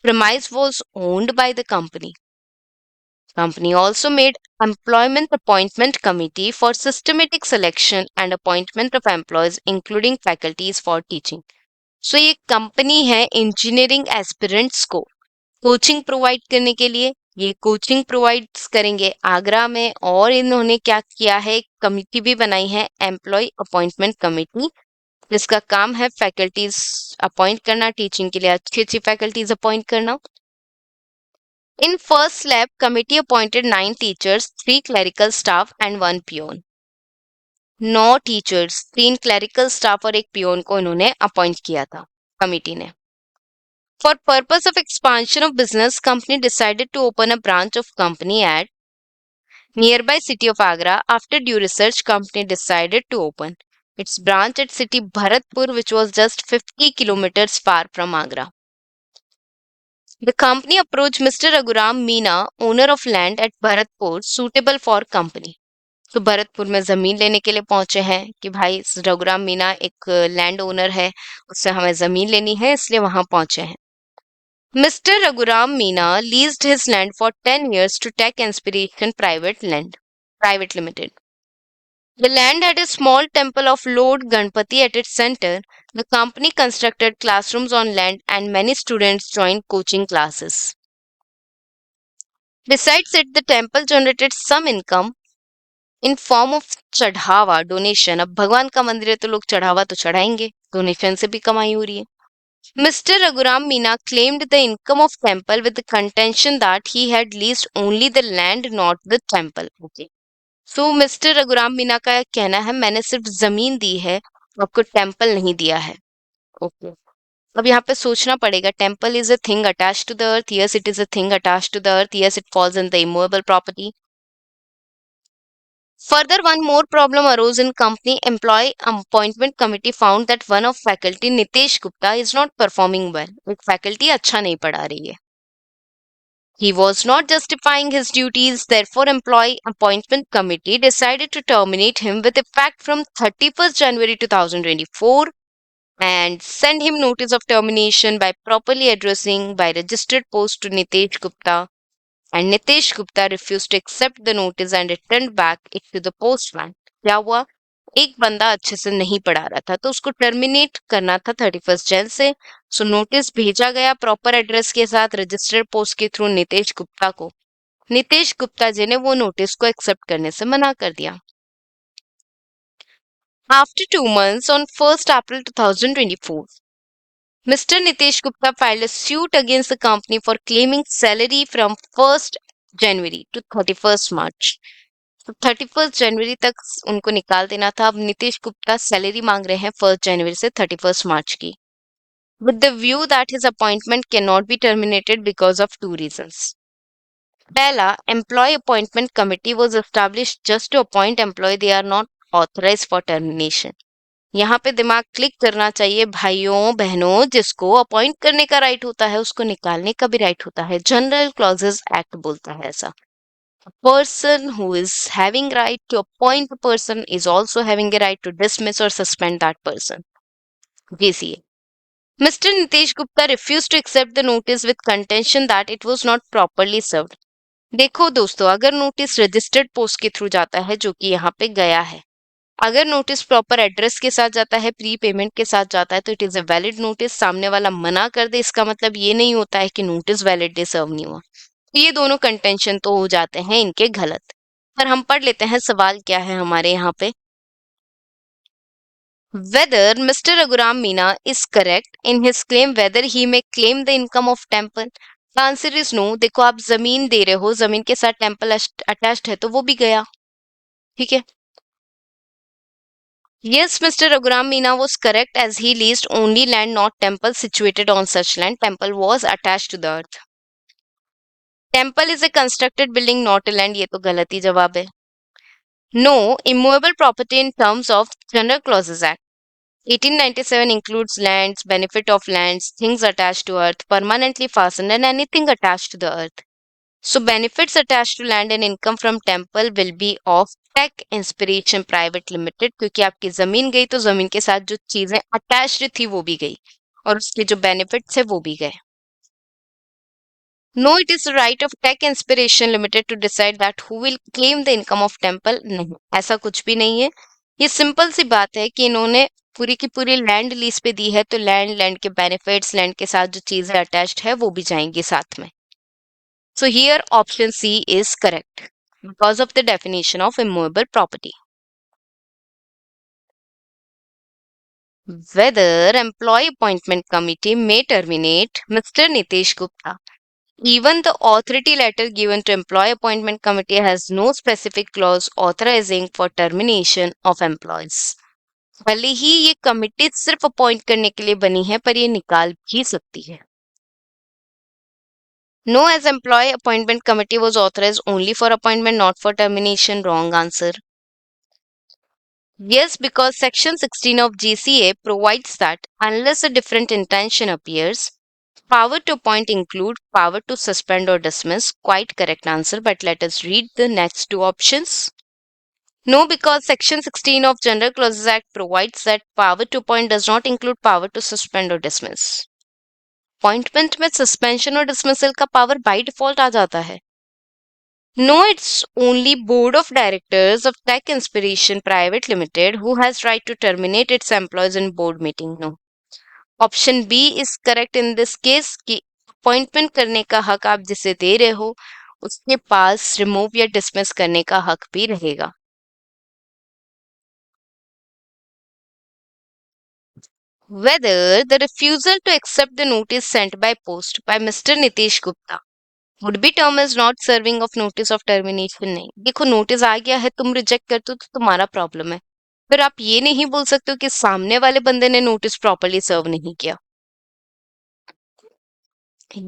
Premise was owned by the company. Company also made employment appointment committee for systematic selection and appointment of employees, including faculties for teaching. So ये company है engineering aspirants को coaching provide करने के लिए. ये coaching provide करेंगे आगरा में, और इन्होंने क्या किया है, कमिटी भी बनाई है, एम्प्लॉय अपॉइंटमेंट कमिटी, जिसका काम है फैकल्टीज अपॉइंट करना, टीचिंग के लिए अच्छी अच्छी फैकल्टीज अपॉइंट करना. In first lab committee appointed 9 teachers, 3 clerical staff and 1 peon. 9 teachers, 3 clerical staff और 1 पियोन को इन्होंने अपॉइंट किया था कमिटी ने. For purpose of expansion of business, company decided to open a branch of company at nearby city of Agra. After due research, company decided to open its branch at city Bharatpur, which was just 50 kilometers far from Agra. The company approached Mr. Raghuram Meena, owner of land at Bharatpur, suitable for company. तो भरतपुर में जमीन लेने के लिए पहुंचे हैं कि भाई रघुराम मीना एक लैंड ओनर है, उससे हमें जमीन लेनी है, इसलिए वहां पहुंचे हैं. Mr. Raghuram Meena leased his land for 10 years to Tech Inspiration Private Limited. The land had a small temple of Lord Ganpati at its center. The company constructed classrooms on land and many students joined coaching classes. Besides it, the temple generated some income in form of चढ़ावा, donation. अब भगवान का मंदिर है तो लोग चढ़ावा तो चढ़ाएंगे, डोनेशन से भी कमाई हो रही है. Mr. Raghuram Meena claimed the income of temple with the contention that he had leased only the land, not the temple. Okay. So Mr. Raghuram Meena का कहना है मैंने सिर्फ जमीन दी है, आपको टेम्पल नहीं दिया है. ओके. अब यहाँ पे सोचना पड़ेगा, temple is a thing attach to the earth. Yes it is a thing attach to the earth. Yes it falls in the immovable property. Further, one more problem arose in company employee appointment committee found that one of faculty Nitesh Gupta is not performing well. एक faculty अच्छा नहीं पढ़ा रही है. He was not justifying his duties, therefore employee appointment committee decided to terminate him with effect from 31st January 2024 and send him notice of termination by properly addressing by registered post to Nitesh Gupta. And Nitesh Gupta refused to accept the notice and returned back it to the postman. क्या हुआ, एक बंदा अच्छे से नहीं पढ़ा रहा था तो उसको टर्मिनेट करना था 31 जैन से. सो नोटिस भेजा गया प्रॉपर एड्रेस के साथ रजिस्टर्ड पोस्ट के थ्रू नितेश गुप्ता को. नितेश गुप्ता जी ने वो नोटिस को एक्सेप्ट करने से मना कर दिया. After 2 months on 1st April 2024, Mr. Nitesh Gupta filed a suit against the company for claiming salary from 1st January to 31st March. तो 31st जनवरी तक उनको निकाल देना था. अब नितेश गुप्ता सैलरी मांग रहे हैं 1st जनवरी से 31st मार्च की, with the view that his appointment cannot be terminated because of 2 reasons. पहला, employee appointment committee was established just to appoint employee. They are not authorized for termination. यहाँ पे दिमाग क्लिक करना चाहिए भाइयों बहनों, जिसको अपॉइंट करने का राइट होता है उसको निकालने का भी राइट होता है। जनरल क्लॉजेस एक्ट बोलता है ऐसा। Person who is having right to appoint a person is also having a right to dismiss or suspend that person. GCA. Mr. Nitesh Gupta refused to accept the notice with contention that it was not properly served. देखो दोस्तों, अगर notice registered post के through जाता है जो कि यहाँ पे गया है, अगर नोटिस प्रॉपर एड्रेस के साथ जाता है, प्री पेमेंट के साथ जाता है, तो it is a valid notice. सामने वाला मना कर दे इसका मतलब ये नहीं होता है कि नोटिस वैलिड डे सर्व नहीं हुआ। तो ये दोनों कंटेंशन तो हो जाते हैं इनके गलत। पर हम पढ़ लेते हैं सवाल क्या है हमारे यहाँ पे। Whether Mr. Raghuram Meena is correct in his claim whether he may claim the income of temple. The answer is no। देखो आप जमीन दे रहे हो, जमीन के साथ टेम्पल अटैच्ड है तो वो भी गया, ठीक है। Yes, Mr. Raghuram Meena was correct as he leased only land, not temple situated on such land. Temple was attached to the earth. Temple is a constructed building, not a land. ये तो गलत ही जवाब है। No, immovable property in terms of General Clauses Act 1897 includes lands, benefit of lands, things attached to earth, permanently fastened, and anything attached to the earth. So benefits attached to land and income from temple will be of Tech Inspiration Private Limited, क्योंकि आपकी जमीन गई तो जमीन के साथ जो चीजें अटैच्ड थी वो भी गई और उसके जो बेनिफिट्स है वो भी गए। No, it is right of Tech Inspiration Limited to decide that who will claim the income of temple. नहीं, ऐसा कुछ भी नहीं है। ये सिंपल सी बात है कि इन्होंने पूरी की पूरी लैंड लीज पे दी है, तो लैंड, लैंड के बेनिफिट्स, लैंड के साथ जो चीजें अटैच्ड है वो भी जाएंगी साथ में। So here option C is correct because of the definition of immovable property. Whether employee appointment committee may terminate Mr. Nitesh Gupta. Even the authority letter given to employee appointment committee has no specific clause authorizing for termination of employees. भले ही ये committee सिर्फ appoint करने के लिए बनी है पर ये निकाल भी सकती है। No, as employee appointment committee was authorized only for appointment, not for termination. Wrong answer. Yes, because section 16 of GCA provides that unless a different intention appears, power to appoint include power to suspend or dismiss. Quite correct answer, but let us read the next two options. No, because section 16 of General Clauses Act provides that power to appoint does not include power to suspend or dismiss. Appointment में suspension और dismissal का power by default आ जाता है। No, it's only board of directors of Tech Inspiration Private Limited who has right to terminate its employees in board meeting. No. Option B is correct in this case कि appointment करने का हक आप जिसे दे रहे हो उसके पास रिमूव या डिसमिस करने का हक भी रहेगा। Whether the refusal to accept the notice sent by post by Mr. Nitesh Gupta would be term as not serving of notice of termination। नहीं, देखो नोटिस आ गया है, तुम रिजेक्ट करते हो तो तुम्हारा प्रॉब्लम है। फिर आप ये नहीं बोल सकते हो कि सामने वाले बंदे ने नोटिस प्रॉपरली सर्व नहीं किया।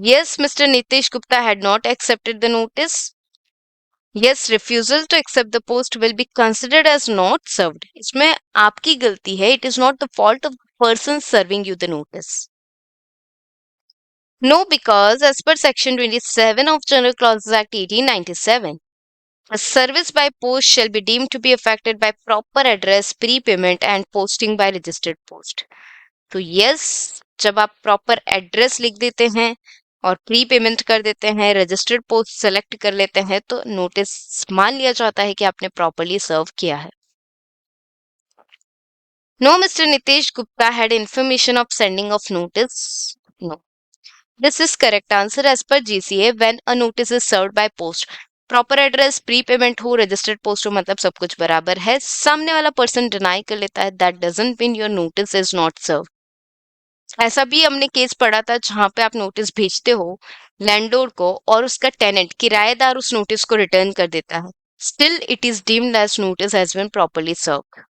Yes, Mr. Nitish Gupta had not accepted the notice. Yes, refusal to accept the post will be considered as not served. इसमें आपकी गलती है। It is not the fault of the person serving you the notice. No, because as per section 27 of General Clauses Act 1897, a service by post shall be deemed to be affected by proper address, prepayment and posting by registered post. तो yes, जब आप proper address लिख देते हैं और pre payment कर देते हैं, रजिस्टर्ड पोस्ट सेलेक्ट कर लेते हैं, तो नोटिस मान लिया जाता है कि आपने प्रॉपरली सर्व किया है। No, mister Nitesh Gupta had information of sending of notice. No, this is correct answer as per GCA when a notice is served by post. Proper address, pre payment हो, रजिस्टर्ड पोस्ट हो, मतलब सब कुछ बराबर है। सामने वाला पर्सन डिनाई कर लेता है, that doesn't mean your notice is not serve. ऐसा भी हमने केस पढ़ा था जहां पे आप नोटिस भेजते हो लैंडलॉर्ड को और उसका टेनेंट किराएदार उस नोटिस को रिटर्न कर देता है, still it is deemed as notice has been properly served.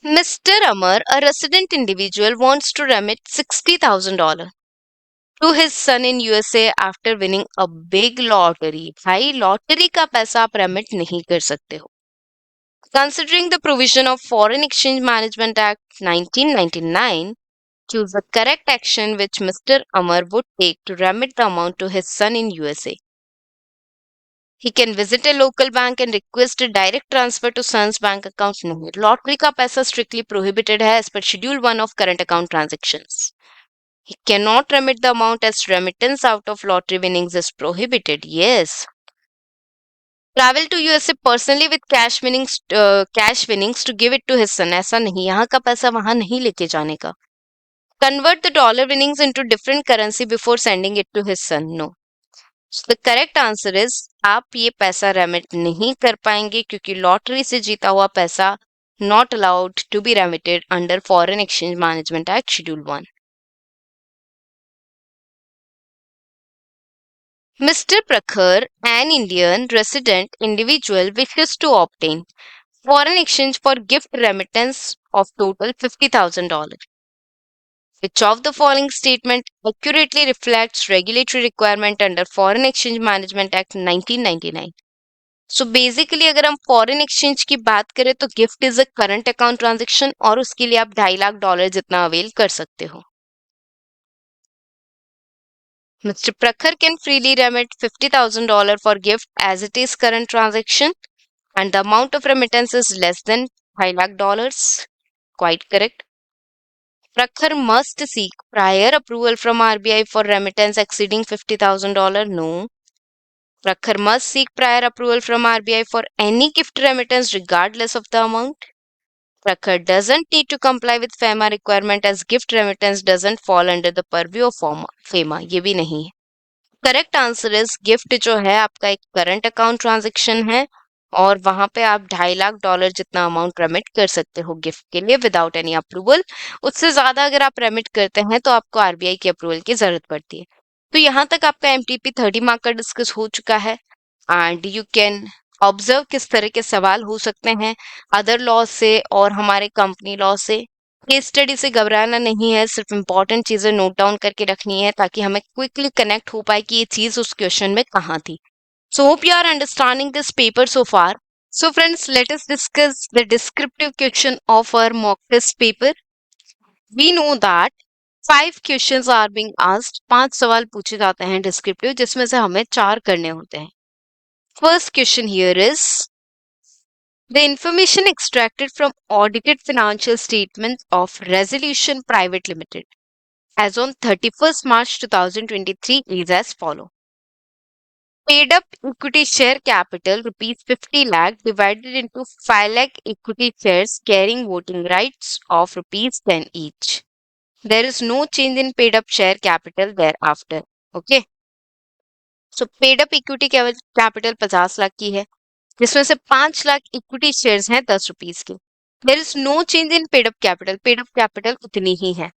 Mr. Amar, a resident individual, wants to remit $60,000. to his son in USA after winning a big lottery. भाई lottery का पैसा आप remit नहीं कर सकते हो. Considering the provision of Foreign Exchange Management Act 1999, choose the correct action which Mr. Amar would take to remit the amount to his son in USA. He can visit a local bank and request a direct transfer to son's bank account. नहीं, lottery का पैसा strictly prohibited है as per Schedule 1 of current account transactions. He cannot remit the amount as remittance out of lottery winnings is prohibited. Yes. Travel to USA personally with cash winnings to give it to his son. ऐसा नहीं, यहाँ का पैसा वहां नहीं लेके जाने का. Convert the dollar winnings into different currency before sending it to his son. No. So the correct answer is आप ये पैसा रेमिट नहीं कर पाएंगे क्योंकि लॉटरी से जीता हुआ पैसा not allowed to be remitted under Foreign Exchange Management Act Schedule 1. Mr. Prakhar, an Indian resident individual, wishes to obtain foreign exchange for gift remittance of total $50,000. Which of the following statement accurately reflects regulatory requirement under Foreign Exchange Management Act 1999? So basically अगर हम foreign exchange की बात करें तो gift is a current account transaction और उसके लिए आप $2.5 लाख जितना अवेल कर सकते हो. Mr. Prakhar can freely remit $50,000 for gift as it is current transaction and the amount of remittance is less than $5 lakh. Quite correct. Prakhar must seek prior approval from RBI for remittance exceeding $50,000. No. Prakhar must seek prior approval from RBI for any gift remittance regardless of the amount. Prakhar doesn't need to comply with FEMA requirement as gift remittance doesn't fall under the purview of FEMA. ये भी नहीं है. Correct answer is gift जो है आपका एक current account transaction है और वहां पे आप $2.5 लाख जितना अमाउंट रेमिट कर सकते हो गिफ्ट के लिए विदाउट एनी अप्रूवल. उससे ज्यादा अगर आप रेमिट करते हैं तो आपको आरबीआई की अप्रूवल की जरूरत पड़ती है. तो यहाँ तक आपका एमटीपी 30 मार्क का डिस्कस हो चुका है एंड यू कैन ऑब्जर्व किस तरह के सवाल हो सकते हैं अदर लॉ से और हमारे कंपनी लॉ से. केस स्टडी से घबराना नहीं है, सिर्फ इंपॉर्टेंट चीजें नोट डाउन करके रखनी है ताकि हमें क्विकली कनेक्ट हो पाए कि ये चीज उस क्वेश्चन में कहाँ थी. So hope you are understanding this paper so far. So friends, let us discuss the descriptive question of our mock test paper. We know that 5 questions are being asked. 5 सवाल पूछे जाते हैं डिस्क्रिप्टिव जिसमें से हमें 4 करने होते हैं. First question here is the information extracted from audited financial statements of Resolution Private Limited as on 31st March 2023 is as follow. Paid up equity share capital rupees 50 lakh divided into 5 lakh equity shares carrying voting rights of rupees 10 each. There is no change in paid up share capital thereafter. Okay. So paid up equity capital 50 lakh की है जिसमें से 5 lakh equity shares हैं ₹10 के. There is no change in paid up capital. Paid up capital उतनी ही है.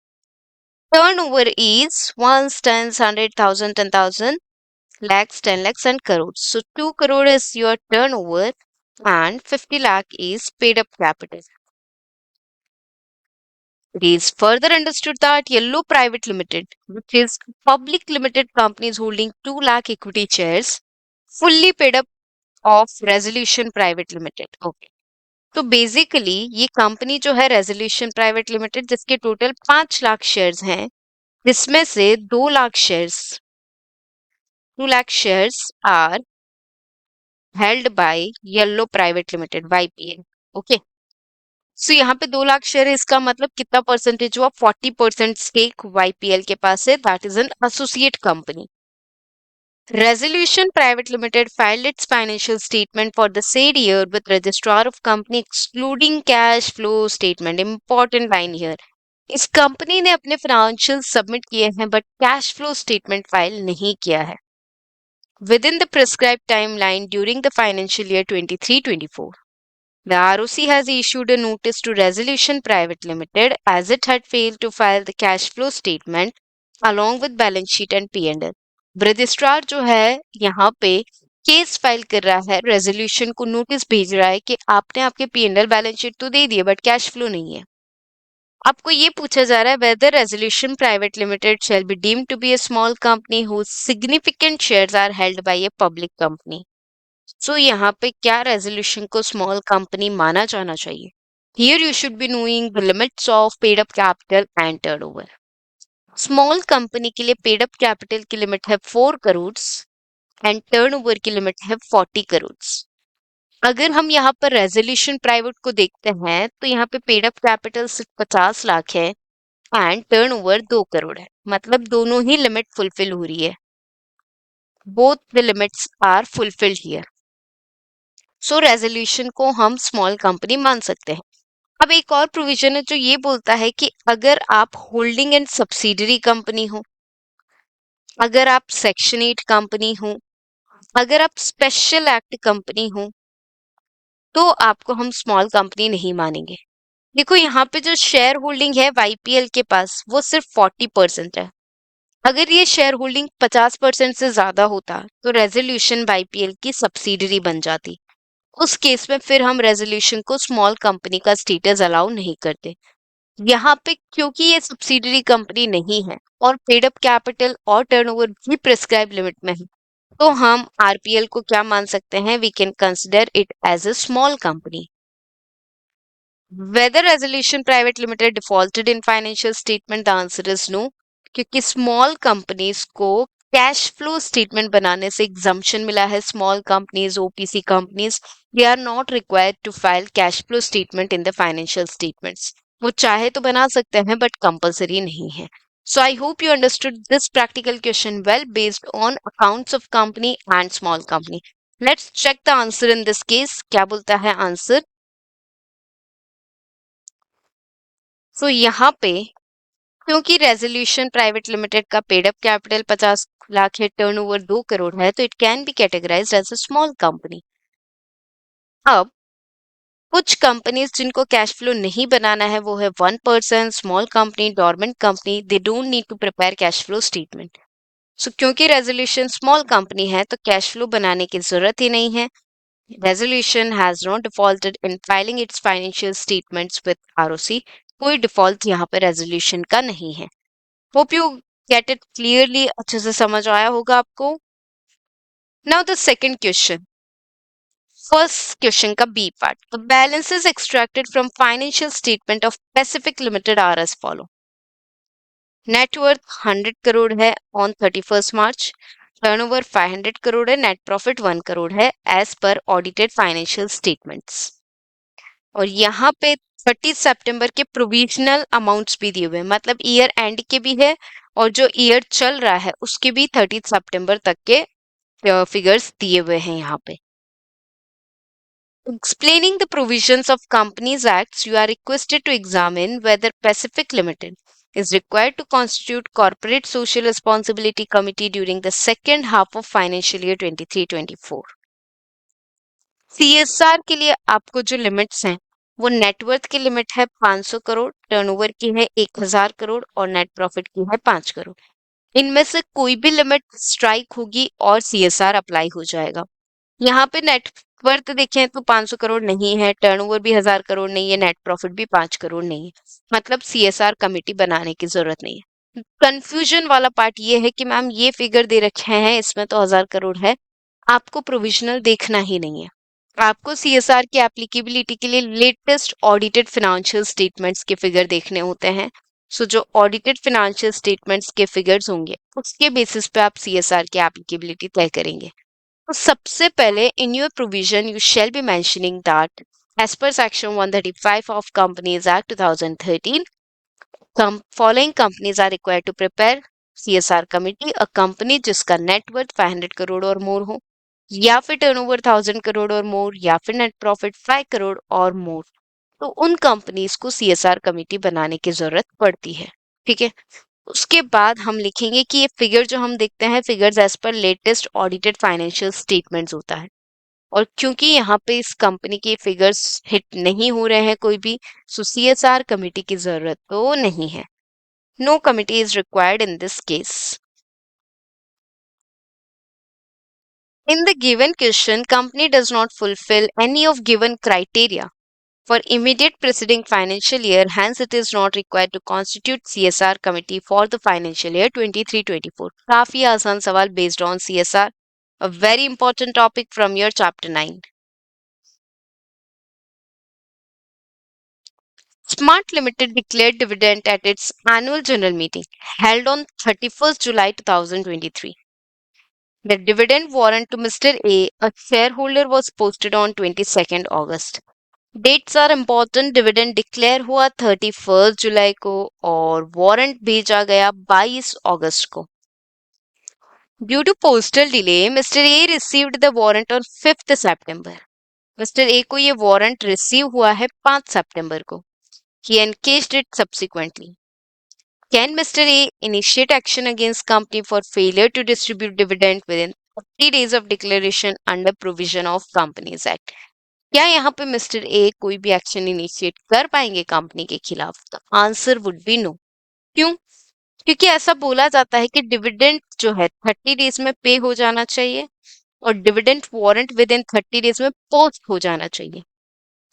Turnover is 1 10 100,000 10,000 lakhs 10 lakhs and crores. So 2 crore is your turnover and 50 lakh is paid up capital. It is further understood that Yellow Private Limited, which is public limited companies holding 2 lakh equity shares, fully paid up of resolution private limited. Okay, तो basically ये company जो है resolution private limited जिसके total 5 lakh shares हैं जिसमें से 2 lakh shares are held by yellow private limited YPL. Okay, so यहाँ पे 2 लाख शेयर है इसका मतलब कितना परसेंटेज हुआ 40% स्टेक YPL के पास है. That is an associate company. Resolution Private Limited filed its financial statement for the said year with registrar of company excluding cash flow statement. Important line here. इस company ने अपने financial submit किए हैं but cash flow statement file नहीं किया है within the prescribed timeline during the financial year 23-24. The ROC has issued a notice to Resolution Private Limited as it had failed to file the cash flow statement along with balance sheet and P&L. Registrar जो है यहाँ पे case file कर रहा है, resolution को notice भेज रहा है कि आपने आपके P&L बैलेंस शीट तो दे दिए बट कैश फ्लो नहीं है. आपको ये पूछा जा रहा है whether resolution private limited shall be deemed to be a small company whose significant shares are held by a public company. So यहाँ पे क्या resolution को small company माना जाना चाहिए? Here you should be knowing the limits of paid up capital and turnover. Small company के लिए paid up capital की लिमिट है 4 करोड़ एंड टर्नओवर की लिमिट है 40 करोड़. अगर हम यहाँ पर रेजोल्यूशन प्राइवेट को देखते हैं तो यहाँ पे पेड अप कैपिटल सिर्फ 50 लाख है एंड टर्नओवर 2 करोड़ है. मतलब दोनों ही लिमिट फुलफिल हो रही है. Both the limits are fulfilled here. So resolution को हम स्मॉल कंपनी मान सकते हैं. अब एक और प्रोविजन है जो ये बोलता है कि अगर आप होल्डिंग एंड सब्सिडरी कंपनी हो, अगर आप सेक्शन 8 कंपनी हो, अगर आप स्पेशल एक्ट कंपनी हो, तो आपको हम स्मॉल कंपनी नहीं मानेंगे. देखो यहाँ पे जो शेयर होल्डिंग है वाईपीएल के पास वो सिर्फ 40% है. अगर ये शेयर होल्डिंग 50% से ज्यादा होता तो रेजोल्यूशन वाईपीएल की सब्सिडरी बन जाती. उस केस में फिर हम रेजोल्यूशन को स्मॉल कंपनी का स्टेटस अलाउ नहीं करते. यहाँ पे क्योंकि ये सब्सिडरी कंपनी नहीं है और पेड अप कैपिटल और टर्नओवर भी प्रिस्क्राइब लिमिट में है, तो हम आरपीएल को क्या मान सकते हैं? We can consider it as a small company. Whether Resolution Private Limited defaulted in financial statement, the answer is no. क्योंकि स्मॉल कंपनीज को कैश फ्लो स्टेटमेंट बनाने से एग्जम्पशन मिला है. Small companies, OPC companies, they are not required to file cash flow statement in the financial statements. वो चाहे तो बना सकते हैं बट कंपलसरी नहीं है. So I hope you understood this practical question well based on accounts of company and small company. Let's check the answer in this case. क्या बोलता है आंसर? सो यहाँ पे क्योंकि रेजोल्यूशन प्राइवेट लिमिटेड का पेड अप कैपिटल 50 लाख है, turnover 2 crore है, तो it can be categorised as a small company. अब कुछ कंपनीज जिनको कैश फ्लो नहीं बनाना है वो है 1 person, small company, dormant company. They don't need to prepare cash flow statement. So क्योंकि रेजोल्यूशन स्मॉल कंपनी है तो कैश फ्लो बनाने की जरूरत ही नहीं है. Resolution has not defaulted in filing its financial statements with ROC. कोई डिफॉल्ट यहाँ पे रेजोल्यूशन का नहीं है. Hope you get it clearly, अच्छे से समझ आया होगा आपको. Now the second question. First question का B part. The balances extracted from financial statement of Pacific limited are as follow. Net worth 100 crore है ऑन 31 मार्च. टर्नओवर 500 करोड़ है. नेट प्रॉफिट 1 करोड़ है as per audited financial statements. और यहाँ पे 30 सितंबर के provisional amounts भी दिए हुए हैं, मतलब ईयर एंड के भी है और जो ईयर चल रहा है उसके भी 30 सितंबर तक के फिगर्स दिए हुए हैं यहाँ पे. Explaining the provisions of Companies Acts, you are requested to examine whether Pacific Limited is required to constitute Corporate Social Responsibility Committee during the second half of financial year 23-24. CSR के लिए आपको जो limits हैं वो net worth की limit है 500 crore, turnover की है 1000 करोड़ और नेट प्रॉफिट की है 5 करोड़. इनमें से कोई भी लिमिट स्ट्राइक होगी और सीएसआर अप्लाई हो जाएगा. यहाँ पे नेटवर्थ देखें तो 500 करोड़ नहीं है, टर्नओवर भी 1000 करोड़ नहीं है, नेट प्रॉफिट भी 5 करोड़ नहीं है. मतलब सीएसआर कमेटी बनाने की जरूरत नहीं है. कंफ्यूजन वाला पार्ट ये है कि मैम ये फिगर दे रखे हैं इसमें तो 1000 करोड़ है, आपको प्रोविजनल देखना ही नहीं है. आपको सीएसआर की एप्लीकेबिलिटी के लिए लेटेस्ट ऑडिटेड फाइनेंशियल स्टेटमेंट्स के फिगर देखने होते हैं. सो जो ऑडिटेड फाइनेंशियल स्टेटमेंट्स के फिगर्स होंगे उसके बेसिस पे आप सीएसआर की एप्लीकेबिलिटी तय करेंगे. तो सबसे पहले in your provision you shall be mentioning that as per section 135 of companies act 2013, following companies are required to prepare CSR committee. A company जिसका नेटवर्थ 500 करोड़ और मोर हो, या फिर टर्नओवर 1000 करोड़ और मोर, या फिर नेट प्रॉफिट 5 करोड़ और मोर, तो उन कंपनीज को सीएसआर कमेटी बनाने की जरूरत पड़ती है. ठीक है. उसके बाद हम लिखेंगे कि ये फिगर जो हम देखते हैं figures as per latest audited financial statements होता है. और क्योंकि यहाँ पे इस कंपनी के फिगर्स हिट नहीं हो रहे हैं कोई भी, सो सीएसआर कमेटी की जरूरत तो नहीं है. No committee is required in this case. In the given question, company does not fulfill any of given criteria for immediate preceding financial year, hence it is not required to constitute CSR committee for the financial year 23-24. काफी आसान सवाल based on CSR, a very important topic from your chapter 9. Smart Limited declared dividend at its annual general meeting held on 31st July 2023. The dividend warrant to Mr. A shareholder, was posted on 22nd August. Dates are important. Dividend declare हुआ 31 जुलाई को और warrant भेजा गया 22 अगस्त को. Due to postal delay, mister A received the warrant on 5 सितंबर. Mister A को ये वारंट रिसीव हुआ है 5 सितंबर को. He encashed it subsequently. Can mister A initiate action against company for failure to distribute dividend within 30 days of declaration under provision of Companies Act? क्या यहाँ पे मिस्टर ए कोई भी एक्शन इनिशिएट कर पाएंगे कंपनी के खिलाफ? तो आंसर वुड बी नो. क्यों? क्योंकि ऐसा बोला जाता है कि डिविडेंड जो है 30 डेज में पे हो जाना चाहिए और dividend warrant with in 30 days में पोस्ट हो जाना चाहिए.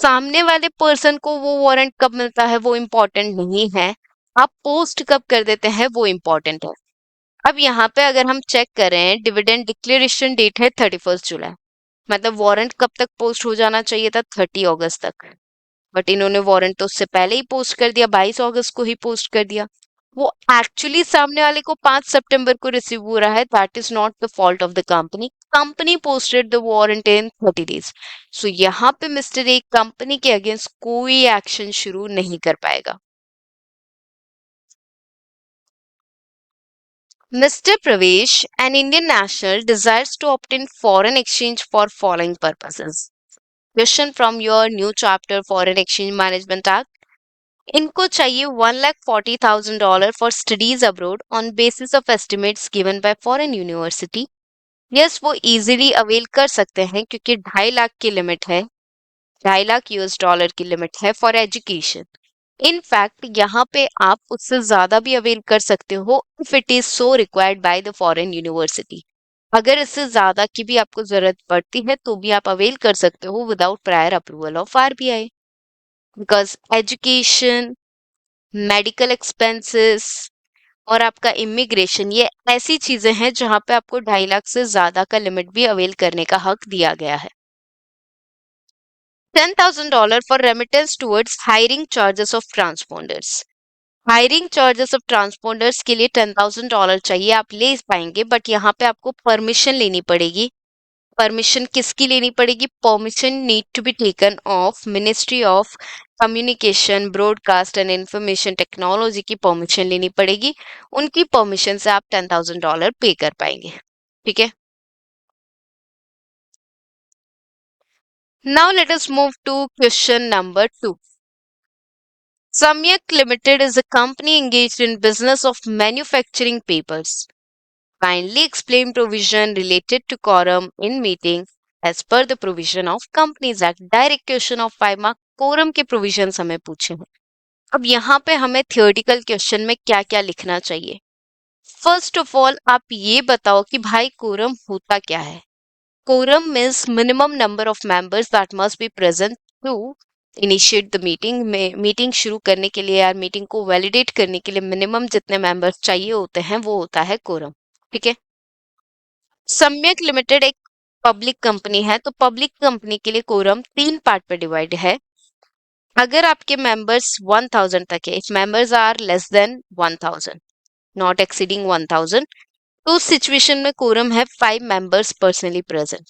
सामने वाले पर्सन को वो वारंट कब मिलता है वो इम्पोर्टेंट नहीं है, आप पोस्ट कब कर देते हैं वो इम्पोर्टेंट है. अब यहाँ पे अगर हम चेक करें, डिविडेंड डिक्लेरेशन डेट है 31 जुलाई, मतलब वारंट कब तक पोस्ट हो जाना चाहिए था? 30 अगस्त तक. बट इन्होंने वारंट तो उससे पहले ही पोस्ट कर दिया, 22 अगस्त को ही पोस्ट कर दिया. वो एक्चुअली सामने वाले को 5 सितंबर को रिसीव हो रहा है. That is not the fault of the company. Company posted the warrant in 30 days. So यहाँ पे मिस्टर ए कंपनी के अगेंस्ट कोई एक्शन शुरू नहीं कर पाएगा. Mr. Pravesh, an Indian national, desires to obtain foreign exchange for following purposes. Question from your new chapter Foreign Exchange Management Act. इनको चाहिए $1,40,000 for studies abroad on basis of estimates given by foreign university. Yes, वो easily avail कर सकते हैं क्योंकि 2.5 लाख की limit है, $2.5 लाख की लिमिट है फॉर एजुकेशन. इनफैक्ट यहाँ पे आप उससे ज्यादा भी अवेल कर सकते हो if it is so required by the foreign university. अगर इससे ज्यादा की भी आपको जरूरत पड़ती है तो भी आप अवेल कर सकते हो without prior approval of RBI. Because education, medical expenses और आपका इमिग्रेशन, ये ऐसी चीजें हैं जहां पे आपको 2.5 लाख से ज्यादा का लिमिट भी अवेल करने का हक दिया गया है. $10,000 for remittance towards hiring charges of transponders. Hiring charges of transponders के लिए $10,000 चाहिए, आप ले पाएंगे, बट यहाँ पे आपको परमिशन लेनी पड़ेगी. परमिशन किसकी लेनी पड़ेगी? Permission need to be taken of ministry of communication, broadcast and information technology की परमिशन लेनी पड़ेगी. उनकी परमिशन से आप $10,000 पे कर पाएंगे. ठीक है. Now let us move to question number 2. Samyak Limited is a company engaged in business of manufacturing papers. Kindly explain provision related to quorum in meeting as per the provision of Companies Act. Direct question of 5 mark. quorum के provisions हमें पूछे हैं. अब यहाँ पे हमें theoretical question में क्या क्या लिखना चाहिए? First of all, आप ये बताओ कि भाई quorum होता क्या है? Quorum means minimum number of members that must be present to initiate the meeting. Meeting शुरू करने के लिए या मीटिंग को वैलिडेट करने के लिए मिनिमम जितने मेंबर्स चाहिए होते हैं वो होता है quorum. ठीक है. सम्यक लिमिटेड एक पब्लिक कंपनी है, तो पब्लिक कंपनी के लिए quorum 3 पार्ट पे डिवाइड है. अगर आपके मेंबर्स 1000 तक है, if members are less than 1000, not exceeding 1000, तो उस सिचुएशन में quorum है 5 मेंबर्स पर्सनली प्रेजेंट.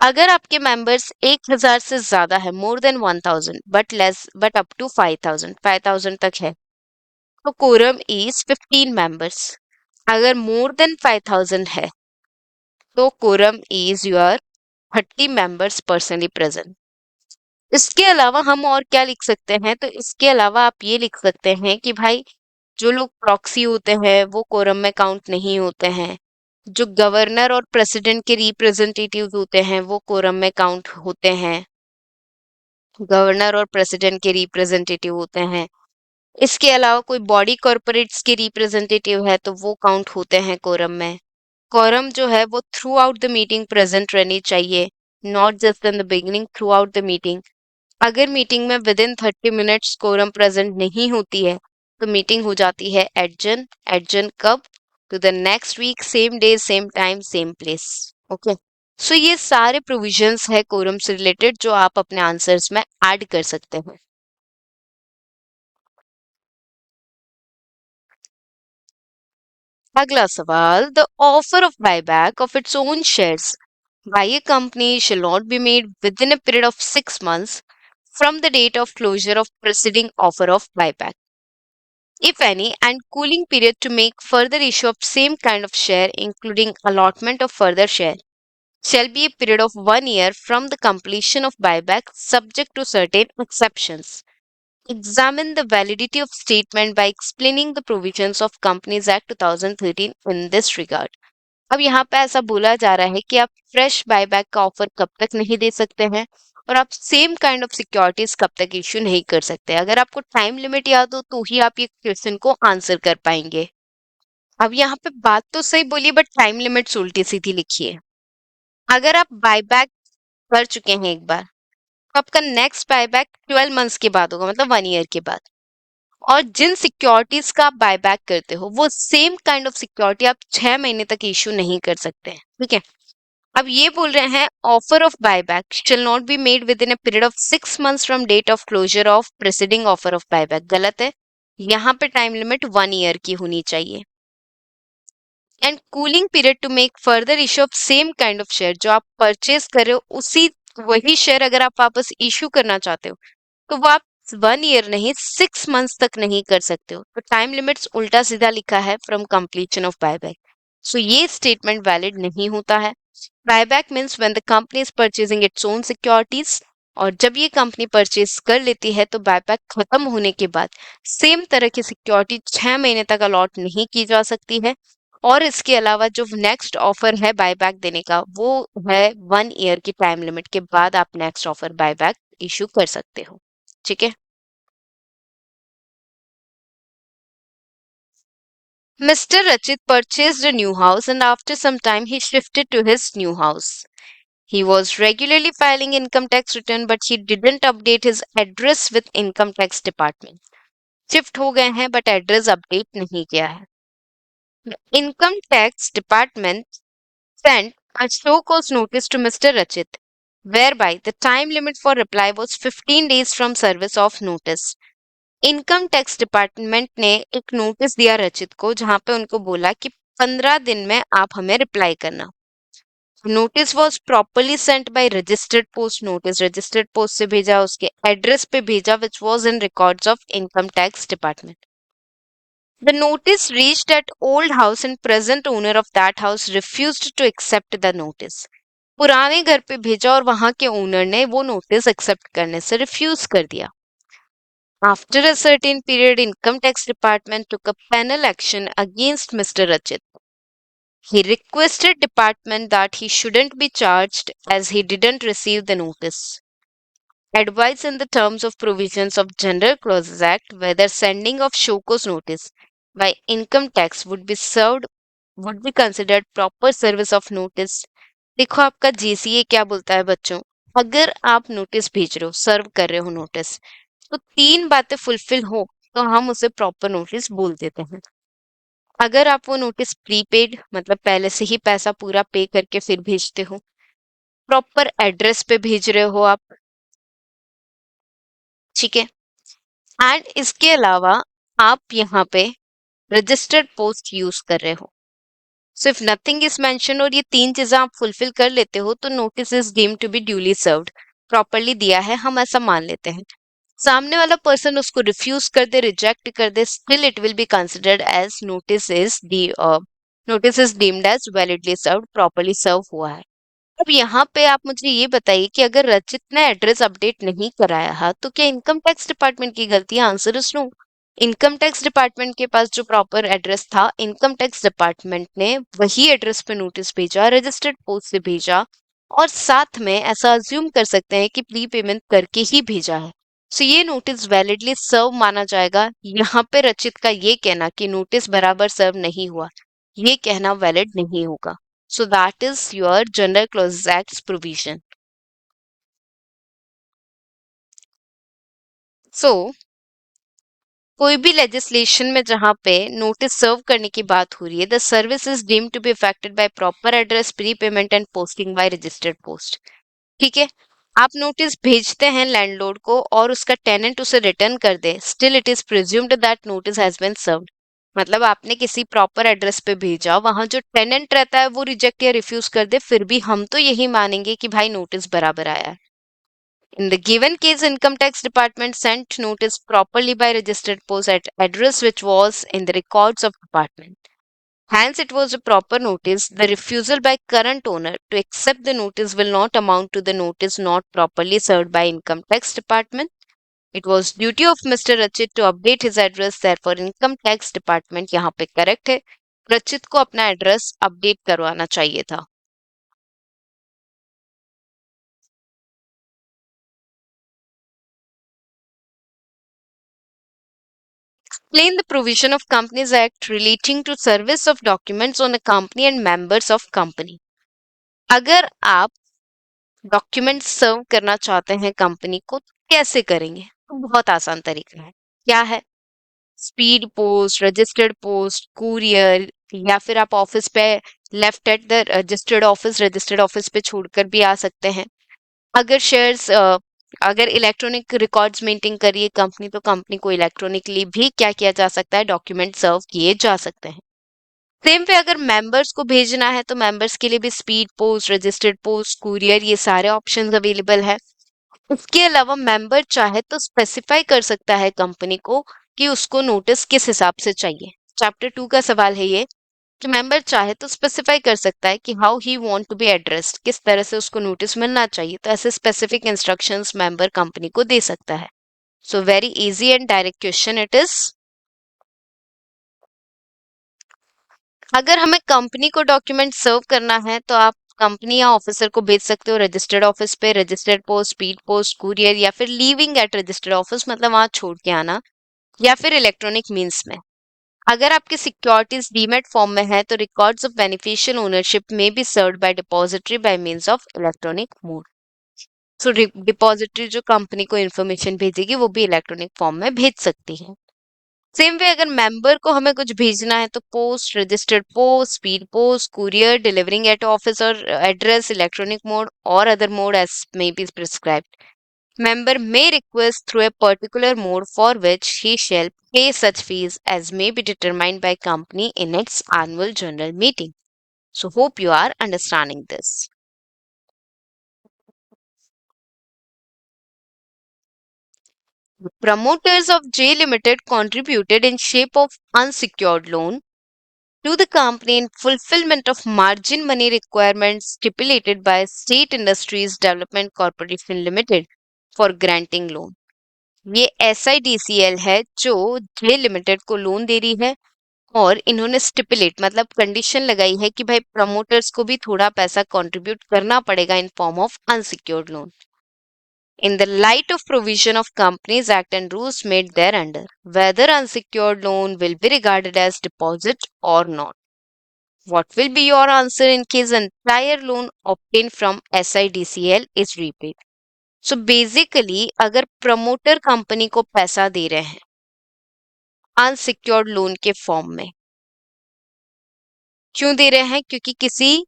अगर आपके मेंबर्स 1000 से ज्यादा है, more than 1000 but up to 5000 तक है, तो quorum इज 15 मेंबर्स. अगर मोर देन 5000 है तो quorum is your 30 members personally present. इसके अलावा हम और क्या लिख सकते हैं? तो इसके अलावा आप ये लिख सकते हैं कि भाई जो लोग प्रॉक्सी होते हैं वो quorum में काउंट नहीं होते हैं. जो गवर्नर और प्रेसिडेंट के रिप्रेजेंटेटिव होते हैं वो quorum में काउंट होते हैं. गवर्नर और प्रेसिडेंट के रिप्रेजेंटेटिव होते हैं. इसके अलावा कोई बॉडी कॉर्पोरेट्स के रिप्रेजेंटेटिव है तो वो काउंट होते हैं quorum में. quorum जो है वो throughout the meeting present रहनी चाहिए, not just in the beginning, throughout the meeting. अगर मीटिंग में within 30 minutes quorum present नहीं होती है तो मीटिंग हो जाती है एडजन। एडजन कब? To the next week, same day, same time, same place. Okay, so ये सारे प्रोविजंस है कोरम से रिलेटेड जो आप अपने आंसर्स में ऐड कर सकते हैं। अगला सवाल, the offer of buyback of its own shares by a company shall not be made within a period of 6 months from the date of closure of preceding offer of buyback, if any, and cooling period to make further issue of same kind of share, including allotment of further share, shall be a period of 1 year from the completion of buyback, subject to certain exceptions. Examine the validity of statement by explaining the provisions of Companies Act 2013 in this regard. अब यहाँ पे ऐसा बोला जा रहा है कि आप फ्रेश बायबैक का ऑफर कब तक नहीं दे सकते हैं और आप सेम काइंड ऑफ सिक्योरिटीज कब तक इश्यू नहीं कर सकते। अगर आपको टाइम लिमिट याद हो तो ही आप ये क्वेश्चन को आंसर कर पाएंगे। अब यहाँ पे बात तो सही बोली बट टाइम लिमिट्स उल्टी सीधी लिखी है। अगर आप बायबैक कर चुके हैं एक बार तो आपका नेक्स्ट बायबैक 12 मंथ्स के बाद होगा, मतलब 1 ईयर के बाद। और जिन सिक्योरिटीज का आप बायबैक करते हो वो सेम काइंड ऑफ सिक्योरिटी आप 6 महीने तक इश्यू नहीं कर सकते हैं, ठीक है। अब ये बोल रहे हैं offer of buyback shall not be made within a period of 6 months from date of closure of preceding offer of buyback. गलत है, यहाँ पे टाइम लिमिट 1 ईयर की होनी चाहिए। And cooling period to make further issue of same kind of share, जो आप purchase कर रहे हो उसी वही शेयर अगर आप वापस इश्यू करना चाहते हो तो वो आप 1 ईयर नहीं 6 मंथ्स तक नहीं कर सकते हो। तो टाइम लिमिट्स उल्टा सीधा लिखा है फ्रॉम कंप्लीशन ऑफ बायबैक, सो ये स्टेटमेंट वैलिड नहीं होता है। Buyback means when the company is purchasing its own securities, और जब ये कंपनी परचेज कर लेती है तो बायबैक खत्म होने के बाद सेम तरह की सिक्योरिटी 6 महीने तक अलॉट नहीं की जा सकती है। और इसके अलावा जो नेक्स्ट ऑफर है बायबैक देने का वो है 1 ईयर की टाइम लिमिट के बाद आप नेक्स्ट ऑफर बायबैक इशू कर सकते हो, ठीक है। Mr. Rachit purchased a new house and after some time he shifted to his new house. He was regularly filing income tax return but he didn't update his address with income tax department. Shift हो गए हैं but address update नहीं किया है। Income tax department sent a show cause notice to Mr. Rachit, whereby the time limit for reply was 15 days from service of notice. Income tax department ने एक notice दिया रचित को जहां पे उनको बोला कि 15 दिन में आप हमें रिप्लाई करना। Notice was properly sent by registered post, notice registered post से भेजा, उसके एड्रेस पे भेजा which was in records of income tax department. The notice reached at old house and present owner of that house refused to accept the notice. पुराने घर पे भेजा और वहां के ओनर ने वो नोटिस एक्सेप्ट करने से रिफ्यूज कर दिया। After a certain period, Income Tax Department took a penal action against Mr. Rachit. He requested department that he shouldn't be charged as he didn't receive the notice. Advice in the terms of provisions of General Clauses Act whether sending of show cause notice by income tax would be considered proper service of notice. देखो आपका GCA क्या बोलता है बच्चों, अगर आप notice भेज रहे हो, सर्व कर रहे हो नोटिस, तो 3 बातें फुलफिल हो तो हम उसे प्रॉपर नोटिस बोल देते हैं। अगर आप वो नोटिस प्रीपेड मतलब पहले से ही पैसा पूरा पे करके फिर भेजते हो, प्रॉपर एड्रेस पे भेज रहे हो आप, ठीक है, एंड इसके अलावा आप यहाँ पे रजिस्टर्ड पोस्ट यूज कर रहे हो। सिर्फ नथिंग इज मेंशन और ये 3 चीजें आप फुलफिल कर लेते हो तो notice is deemed to be duly served, properly दिया है, हम ऐसा मान लेते हैं। सामने वाला पर्सन उसको रिफ्यूज कर दे, रिजेक्ट कर दे, still it will be considered as notice is deemed as validly served, properly serve हुआ है। अब यहाँ पे आप मुझे ये बताइए कि अगर रचित ने एड्रेस अपडेट नहीं कराया है तो क्या इनकम टैक्स डिपार्टमेंट की गलती है? Answer is no. Income tax department के पास जो प्रॉपर एड्रेस था, इनकम टैक्स डिपार्टमेंट ने वही एड्रेस पे नोटिस भेजा, रजिस्टर्ड पोस्ट से भेजा, और साथ में ऐसा अज्यूम कर सकते हैं कि प्री पेमेंट करके ही भेजा है। सो ये नोटिस वैलिडली सर्व माना जाएगा। यहाँ पे रचित का ये कहना कि नोटिस बराबर सर्व नहीं हुआ, ये कहना वैलिड नहीं होगा। So that is your General Clauses Act's provision. सो कोई भी लेजिस्लेशन में जहां पे नोटिस सर्व करने की बात हो रही है, the service is deemed to be affected by proper address, pre payment and posting by registered post. ठीक है, आप नोटिस भेजते हैं लैंडलॉर्ड को और उसका टेनेंट उसे रिटर्न कर दे, still it is presumed that notice has been served. मतलब आपने किसी प्रॉपर एड्रेस पे भेजा, वहां जो टेनेंट रहता है वो रिजेक्ट या रिफ्यूज कर दे, फिर भी हम तो यही मानेंगे कि भाई नोटिस बराबर आया है। In the given case, Income Tax Department sent notice properly by registered post at address which was in the records of department. Hence, it was a proper notice. The refusal by current owner to accept the notice will not amount to the notice not properly served by Income Tax Department. It was duty of Mr. Rachit to update his address. Therefore, Income Tax Department यहाँ पे correct है. रचित को अपना address update करवाना चाहिए था. Explain the provision of Companies Act relating to service of documents on a company and members of company. अगर आप डॉक्यूमेंट सर्व करना चाहते हैं कंपनी को तो कैसे करेंगे? तो बहुत आसान तरीका है. क्या है? Speed post, registered post, courier, या फिर आप ऑफिस पे left at the registered office पे छोड़कर भी आ सकते हैं. अगर शेयर्स अगर इलेक्ट्रॉनिक रिकॉर्ड्स मेंटेन करिए कंपनी, तो कंपनी को इलेक्ट्रॉनिकली भी क्या किया जा सकता है, डॉक्यूमेंट सर्व किए जा सकते हैं. सेम पे अगर मेंबर्स को भेजना है तो मेंबर्स के लिए भी speed post, registered post, courier, ये सारे ऑप्शंस अवेलेबल है. इसके अलावा मेंबर चाहे तो स्पेसिफाई कर सकता है कंपनी को कि उसको नोटिस किस हिसाब से चाहिए. चैप्टर 2 का सवाल है ये कि मेंबर चाहे तो स्पेसिफाई कर सकता है कि how he want to be addressed, किस तरह से उसको नोटिस मिलना चाहिए. तो ऐसे स्पेसिफिक इंस्ट्रक्शंस मेंबर कंपनी को दे सकता है. So very easy and direct question it is. अगर हमें कंपनी को डॉक्यूमेंट सर्व करना है तो आप कंपनी या ऑफिसर को भेज सकते हो रजिस्टर्ड ऑफिस पे, registered post, speed post, courier, या फिर लीविंग एट रजिस्टर्ड ऑफिस, मतलब वहां छोड़ के आना, या फिर इलेक्ट्रॉनिक मीन्स में. अगर आपकी सिक्योरिटीज डीमेट फॉर्म में है तो रिकॉर्ड्स ऑफ बेनिफिशियल ओनरशिप में be served by depository by means of electronic mode. So depository जो कंपनी को इन्फॉर्मेशन भेजेगी वो भी इलेक्ट्रॉनिक फॉर्म में भेज सकती है. सेम वे अगर मेंबर को हमें कुछ भेजना है तो post, registered post, speed post, courier, delivering at office और एड्रेस, इलेक्ट्रॉनिक मोड और other mode as may be prescribed. Member may request through a particular mode for which he shall pay such fees as may be determined by company in its annual general meeting. So hope you are understanding this. The promoters of J Limited contributed in shape of unsecured loan to the company in fulfillment of margin money requirements stipulated by State Industries Development Corporation Limited for granting loan. ये SIDCL है जो जे limited को loan दे रही है और इन्होंने stipulate मतलब condition लगाई है कि भाई प्रमोटर्स को भी थोड़ा पैसा कंट्रीब्यूट करना पड़ेगा in form of unsecured loan. In the light of provision of Companies Act and rules made thereunder, whether unsecured loan will be regarded as deposit or not. What will be your answer in case entire loan obtained from SIDCL is repaid? So basically अगर promoter company को पैसा दे रहे हैं unsecured loan के form में, क्यों दे रहे हैं? क्योंकि किसी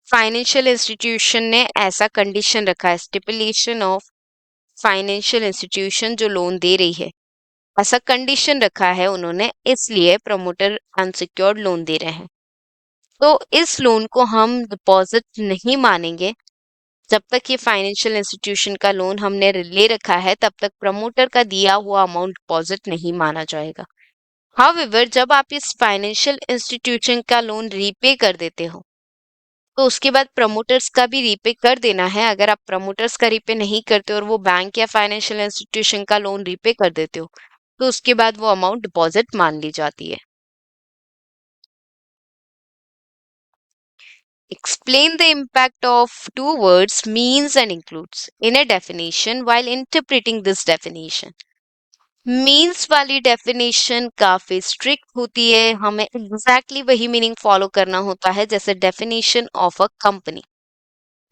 फाइनेंशियल इंस्टीट्यूशन ने ऐसा कंडीशन रखा है, स्टिपुलेशन ऑफ फाइनेंशियल इंस्टीट्यूशन जो लोन दे रही है, ऐसा कंडीशन रखा है उन्होंने, इसलिए प्रमोटर अनसिक्योर्ड लोन दे रहे हैं. तो इस लोन को हम डिपॉजिट नहीं मानेंगे. जब तक ये फाइनेंशियल इंस्टीट्यूशन का लोन हमने ले रखा है तब तक प्रमोटर का दिया हुआ अमाउंट डिपॉजिट नहीं माना जाएगा. हाउएवर जब आप इस फाइनेंशियल इंस्टीट्यूशन का लोन रीपे कर देते हो तो उसके बाद प्रमोटर्स का भी रीपे कर देना है. अगर आप प्रमोटर्स का रीपे नहीं करते और वो बैंक या फाइनेंशियल इंस्टीट्यूशन का लोन रीपे कर देते हो तो उसके बाद वो अमाउंट डिपॉजिट मान ली जाती है. Explain the impact of two words means and includes in a definition while interpreting this definition. Means वाली डेफिनेशन काफी स्ट्रिक्ट होती है, हमें एग्जैक्टली वही मीनिंग फॉलो करना होता है जैसे definition of a company.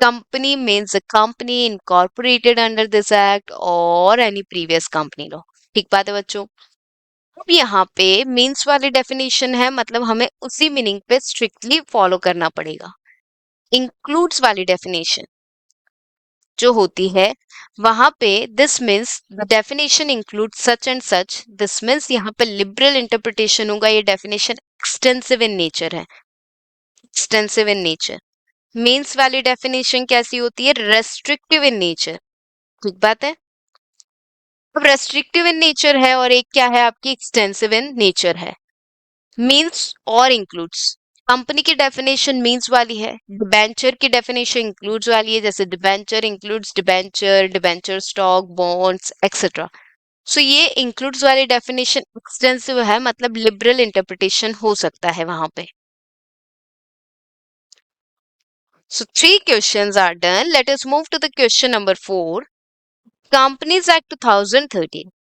Company means a company incorporated under this act और एनी प्रीवियस कंपनी लॉ. ठीक बात है बच्चों। अब यहाँ पे मीन्स वाली डेफिनेशन है, मतलब हमें उसी मीनिंग पे स्ट्रिक्टली फॉलो करना पड़ेगा। इंक्लूड्स वाली डेफिनेशन जो होती है वहां पे this means the definition include such and such, this means यहाँ पे लिबरल इंटरप्रिटेशन होगा। ये डेफिनेशन एक्सटेंसिव इन नेचर है, एक्सटेंसिव इन नेचर। मीन्स वाली डेफिनेशन कैसी होती है? Restrictive in nature. ठीक बात है। अब रेस्ट्रिक्टिव इन नेचर है और एक क्या है आपकी? एक्सटेंसिव इन नेचर है। मीन्स और इंक्लूड्स, कंपनी की डेफिनेशन मीन्स वाली है, डिबेंचर की डेफिनेशन इंक्लूड्स वाली है, जैसे debenture includes debenture, debenture stock, bonds etcetera. So ये इंक्लूड्स वाली डेफिनेशन एक्सटेंसिव है, मतलब लिबरल इंटरप्रिटेशन हो सकता है वहां पे। So three questions are done. Let us move to the question number 4. Companies Act 2013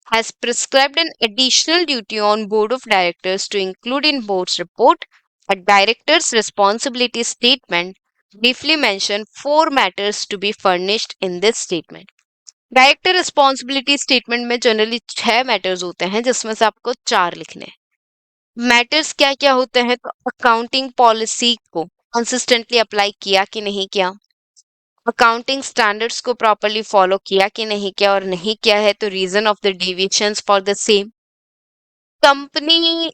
has prescribed an additional duty on board of directors to include in board's report a director's responsibility statement. Briefly mention four matters to be furnished in this statement. Director responsibility statement में generally 6 matters होते हैं, जिसमें से आपको 4 लिखने हैं। Matters क्या क्या होते हैं? तो अकाउंटिंग पॉलिसी को कंसिस्टेंटली अप्लाई किया कि नहीं किया, अकाउंटिंग स्टैंडर्ड्स को प्रॉपरली फॉलो किया कि नहीं किया, और नहीं किया है तो reason of the deviations for the same. Company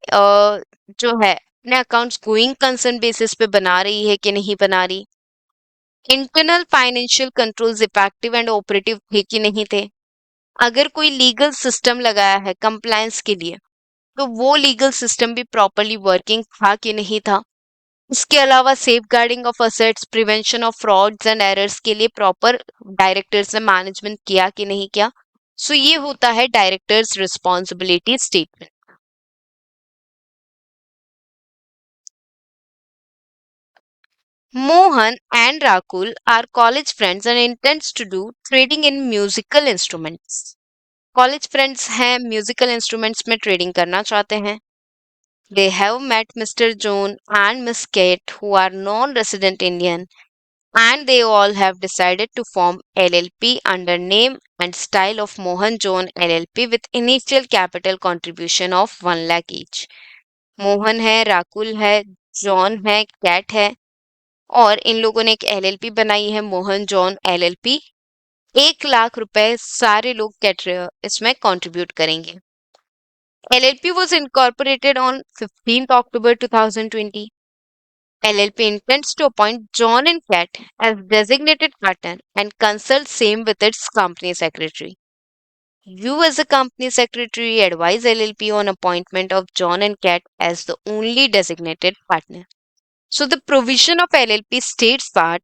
जो है अपने अकाउंट्स गोइंग कंसर्न बेसिस पे बना रही है कि नहीं बना रही, internal financial controls effective and operative थे कि नहीं थे, अगर कोई लीगल सिस्टम लगाया है कंप्लायंस के लिए तो वो लीगल सिस्टम भी प्रॉपरली वर्किंग था कि नहीं था। इसके अलावा safeguarding of assets, prevention of frauds and errors के लिए प्रॉपर डायरेक्टर्स ने मैनेजमेंट किया कि नहीं किया। सो ये होता है directors responsibility statement. Mohan and Rakul are college friends and intends to do trading in musical instruments. College friends हैं, म्यूजिकल इंस्ट्रूमेंट्स में ट्रेडिंग करना चाहते हैं। They have met Mr. John and Miss Kate, who are non-resident Indian, and they all have decided to form LLP under name and style of Mohan John LLP with initial capital contribution of 1 lakh each. Mohan है, राकुल है, John है, cat है, और इन लोगों ने एक LLP बनाई है, मोहन जॉन एलएलपी। 1 लाख रुपए सारे लोग कैट इसमें कंट्रीब्यूट करेंगे। LLP was incorporated on 15th October 2020. LLP intends to appoint John and Kat as designated partner and consult same with its company secretary. You as a company secretary advise LLP on appointment of John and Kat as the only designated partner. So the provision of LLP states that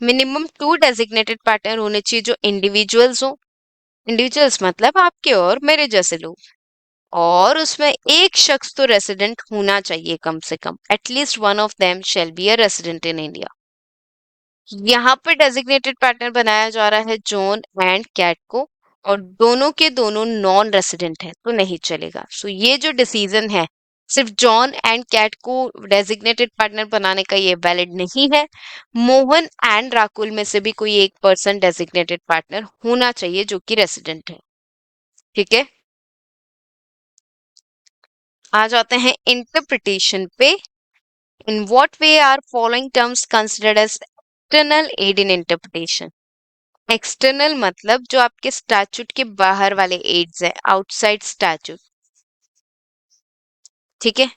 minimum 2 designated partner होने चाहिए जो individuals हो। Individuals मतलब आपके और मेरे जैसे लोग, और उसमें एक शख्स तो रेसिडेंट होना चाहिए कम से कम, at least one of them shall be a resident in India. यहाँ पे डेजिग्नेटेड पार्टनर बनाया जा रहा है जॉन एंड कैट को, और दोनों के दोनों नॉन रेसिडेंट है तो नहीं चलेगा। सो ये जो डिसीजन है सिर्फ जॉन एंड कैट को डेजिग्नेटेड पार्टनर बनाने का, ये वैलिड नहीं है। मोहन एंड राकुल में से भी कोई एक पर्सन डेजिग्नेटेड पार्टनर होना चाहिए जो कि रेसिडेंट है। ठीक है, आ जाते हैं इंटरप्रिटेशन पे। In what way are following terms considered as external aid in interpretation? External मतलब जो आपके स्टैट्यूट के बाहर वाले एड्स है, आउटसाइड स्टैट्यूट। ठीक है।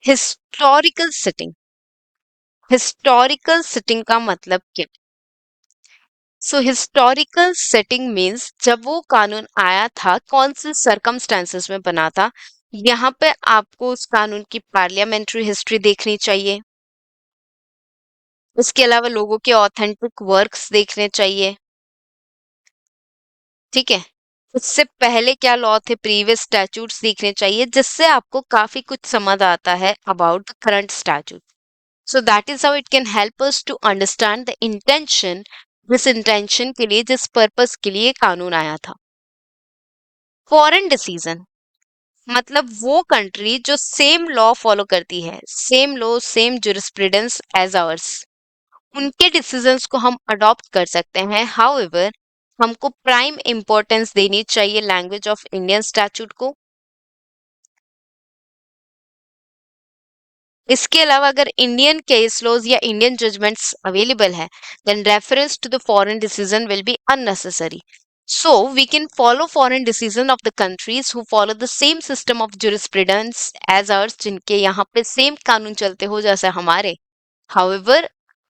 हिस्टोरिकल सिटिंग, हिस्टोरिकल सिटिंग का मतलब क्या? सो हिस्टोरिकल सेटिंग मीन्स जब वो कानून आया था कौन से सरकमस्टांसेस में बना था। यहाँ पे आपको उस कानून की पार्लियामेंट्री हिस्ट्री देखनी चाहिए, उसके अलावा लोगों के ऑथेंटिक वर्क्स देखने चाहिए। ठीक है, उससे पहले क्या लॉ थे, प्रीवियस स्टैट्यूट्स देखने चाहिए, जिससे आपको काफी कुछ समझ आता है about the current statute. So that is how it can help us to understand the intention, जिस इंटेंशन के लिए, जिस पर्पस के लिए कानून आया था। फॉरेन डिसीजन मतलब वो कंट्री जो सेम लॉ फॉलो करती है, same law same jurisprudence as ours, उनके डिसीजंस को हम अडॉप्ट कर सकते हैं। हाउएवर हमको प्राइम इंपॉर्टेंस देनी चाहिए लैंग्वेज ऑफ इंडियन स्टैट्यूट को। इसके अलावा अगर इंडियन केस लॉज या इंडियन जजमेंट्स अवेलेबल है, then reference to the foreign decision will be unnecessary. So we can follow foreign decision of the countries who follow the same system of jurisprudence as ours, जिनके यहाँ पे same कानून चलते हो जैसे हमारे। However,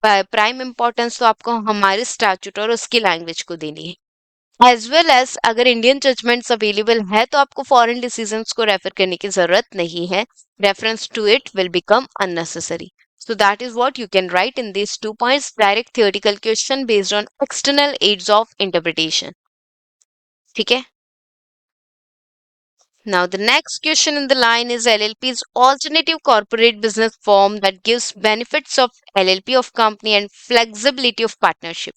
prime importance तो आपको हमारे स्टैट्यूट और उसकी लैंग्वेज को देनी है। एज वेल एज अगर इंडियन जजमेंट्स अवेलेबल है तो आपको फॉरेन डिसीजंस को रेफर करने की जरूरत नहीं है। Reference to it will become unnecessary. So that is what you can write in these 2 points. Direct theoretical question based on external aids of interpretation. ठीक है? Now the next question in the line is LLP's alternative corporate business form that gives benefits of LLP of company and flexibility of partnership.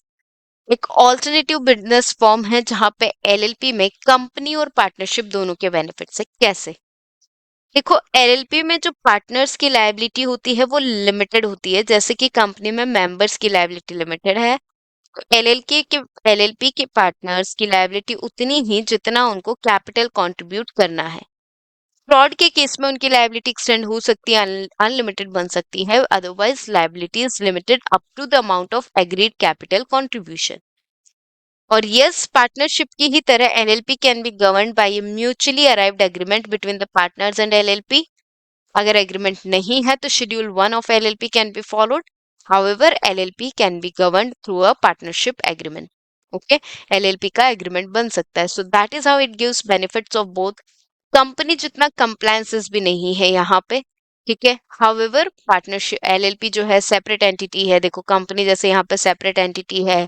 एक alternative business form है जहां पे LLP में company और partnership दोनों के बेनिफिट्स है। कैसे? देखो, एलएलपी में जो पार्टनर्स की लायबिलिटी होती है वो लिमिटेड होती है, जैसे कि कंपनी में मेंबर्स की लायबिलिटी लिमिटेड है। एलएलपी के पार्टनर्स की लायबिलिटी उतनी ही जितना उनको कैपिटल कंट्रीब्यूट करना है। फ्रॉड के केस में उनकी लायबिलिटी एक्सटेंड हो सकती है, अनलिमिटेड बन सकती है। Otherwise liability is limited up to the amount of agreed capital contribution. और यस, पार्टनरशिप की ही तरह LLP can be governed by a mutually arrived agreement between the partners and LLP. अगर एग्रीमेंट नहीं है तो schedule 1 of LLP can be followed. However LLP can be governed through a partnership agreement. Okay, LLP का agreement बन सकता है। So that is how it gives benefits of both. Company जितना compliances भी नहीं है यहाँ पे। ठीक है, हाउएवर पार्टनरशिप एलएलपी जो है सेपरेट एंटिटी है। देखो, कंपनी जैसे यहाँ पे सेपरेट एंटिटी है,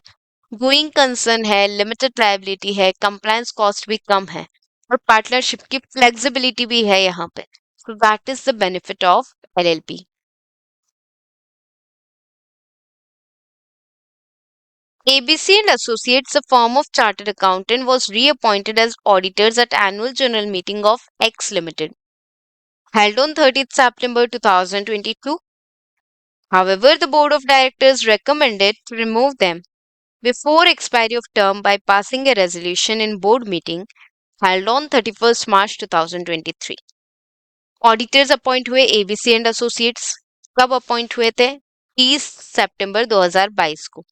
गोइंग कंसर्न है, लिमिटेड लायबिलिटी है, कंप्लायंस कॉस्ट भी कम है, और पार्टनरशिप की फ्लेक्सिबिलिटी भी है यहाँ पे। सो that is the benefit of LLP. ABC and Associates, a firm of chartered accountant, was reappointed as auditors at annual general meeting of X Limited, held on 30th September 2022. However, the board of directors recommended to remove them before expiry of term by passing a resolution in board meeting held on 31st March 2023. Auditors appoint हुए ABC and associates. कब appoint हुए थे? 30 सितंबर 2022 को।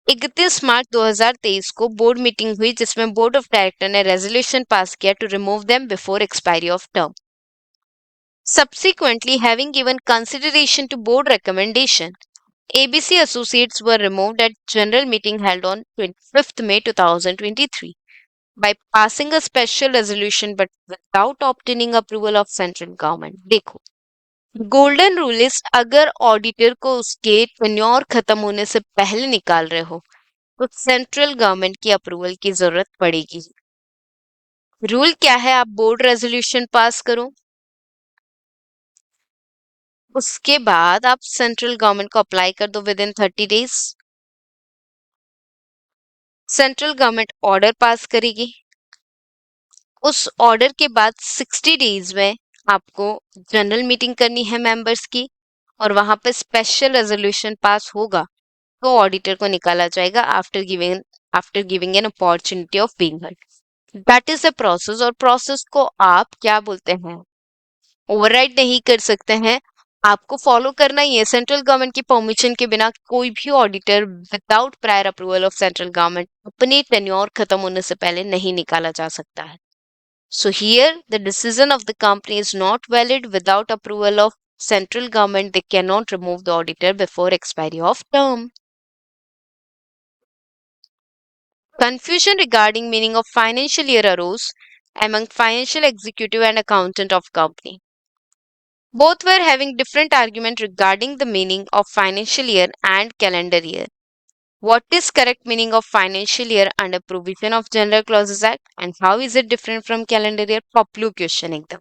31 मार्च 2023 को board meeting हुई जिसमें board of director ने resolution pass किया to remove them before expiry of term. Subsequently, having given consideration to board recommendation, ABC Associates were removed at general meeting held on 25th May 2023 by passing a special resolution but without obtaining approval of central government. देखो, golden rule is अगर auditor को उसके tenure खत्म होने से पहले निकाल रहे हो तो सेंट्रल गवर्नमेंट की अप्रूवल की जरूरत पड़ेगी। रूल क्या है? आप बोर्ड रेजोल्यूशन पास करो, उसके बाद आप सेंट्रल गवर्नमेंट को अप्लाई कर दो with in 30 days. Central government order pass करेगी, उस ऑर्डर के बाद 60 डेज में आपको जनरल मीटिंग करनी है मेंबर्स की, और वहां पे स्पेशल रेजोल्यूशन पास होगा तो ऑडिटर को निकाला जाएगा after giving an opportunity of being heard. That is the process, और प्रोसेस को आप क्या बोलते हैं, ओवरराइड नहीं कर सकते हैं। आपको फॉलो करना ही है। सेंट्रल गवर्नमेंट की परमिशन के बिना कोई भी auditor without prior approval of central government अपने टेन्योर खत्म होने से पहले नहीं निकाला जा सकता है। So here the decision of the company is not valid without approval of central government. They cannot remove the auditor before expiry of term. Confusion regarding meaning of financial year arose among financial executive and accountant of company. Both were having different argument regarding the meaning of financial year and calendar year. What is correct meaning of financial year under provision of General Clauses Act and how is it different from calendar year? Popular question एकदम।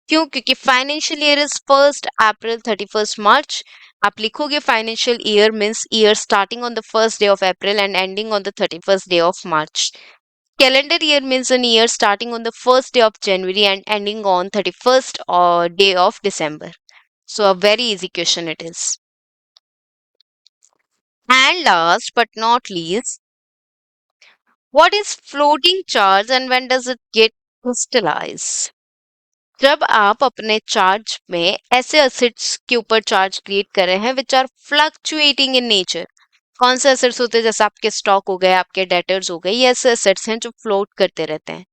क्यों? क्योंकि financial year is 1 अप्रैल 31 मार्च। आप लिखोगे financial year means year starting on the first day of April and ending on the 31st day of March. Calendar year means an year starting on the first day of January and ending on 31st or day of December. So a very easy question it is. And last but not least, what is floating charge and when does it get crystallise? जब आप अपने charge में ऐसे assets के ऊपर charge create कर रहे हैं which are fluctuating in nature. कौन से एसेट्स होते हैं? जैसे आपके स्टॉक हो गए, आपके डेटर्स हो गए, ये ऐसे एसेट्स हैं जो फ्लोट करते रहते हैं।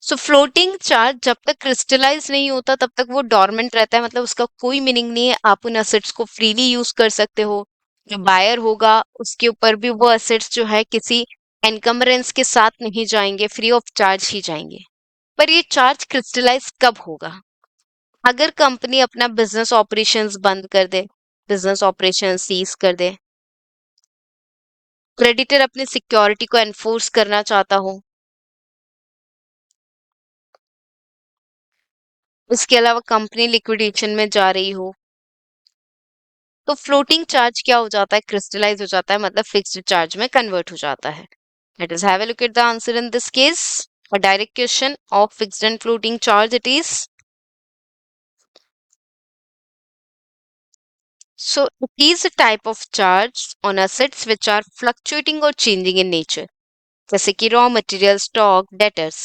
सो फ्लोटिंग चार्ज जब तक क्रिस्टलाइज नहीं होता तब तक वो डोरमेंट रहता है, मतलब उसका कोई मीनिंग नहीं है। आप उन एसेट्स को फ्रीली यूज कर सकते हो। जो बायर होगा उसके ऊपर भी वो एसेट्स जो है किसी एनकम्बरेंस के साथ नहीं जाएंगे, फ्री ऑफ चार्ज ही जाएंगे। पर ये चार्ज क्रिस्टलाइज कब होगा? अगर कंपनी अपना बिजनेस ऑपरेशंस बंद कर दे, बिजनेस ऑपरेशन सीज कर दे, क्रेडिटर अपनी सिक्योरिटी को एनफोर्स करना चाहता हो, इसके अलावा कंपनी लिक्विडेशन में जा रही हो, तो फ्लोटिंग चार्ज क्या हो जाता है? क्रिस्टलाइज हो जाता है, मतलब फिक्स्ड चार्ज में कन्वर्ट हो जाता है। Let us have a look at the answer in this case. A direct question of fixed and floating charge it is. So it is a type of charge on assets which are fluctuating or changing in nature. जैसे कि raw material, stock, debtors.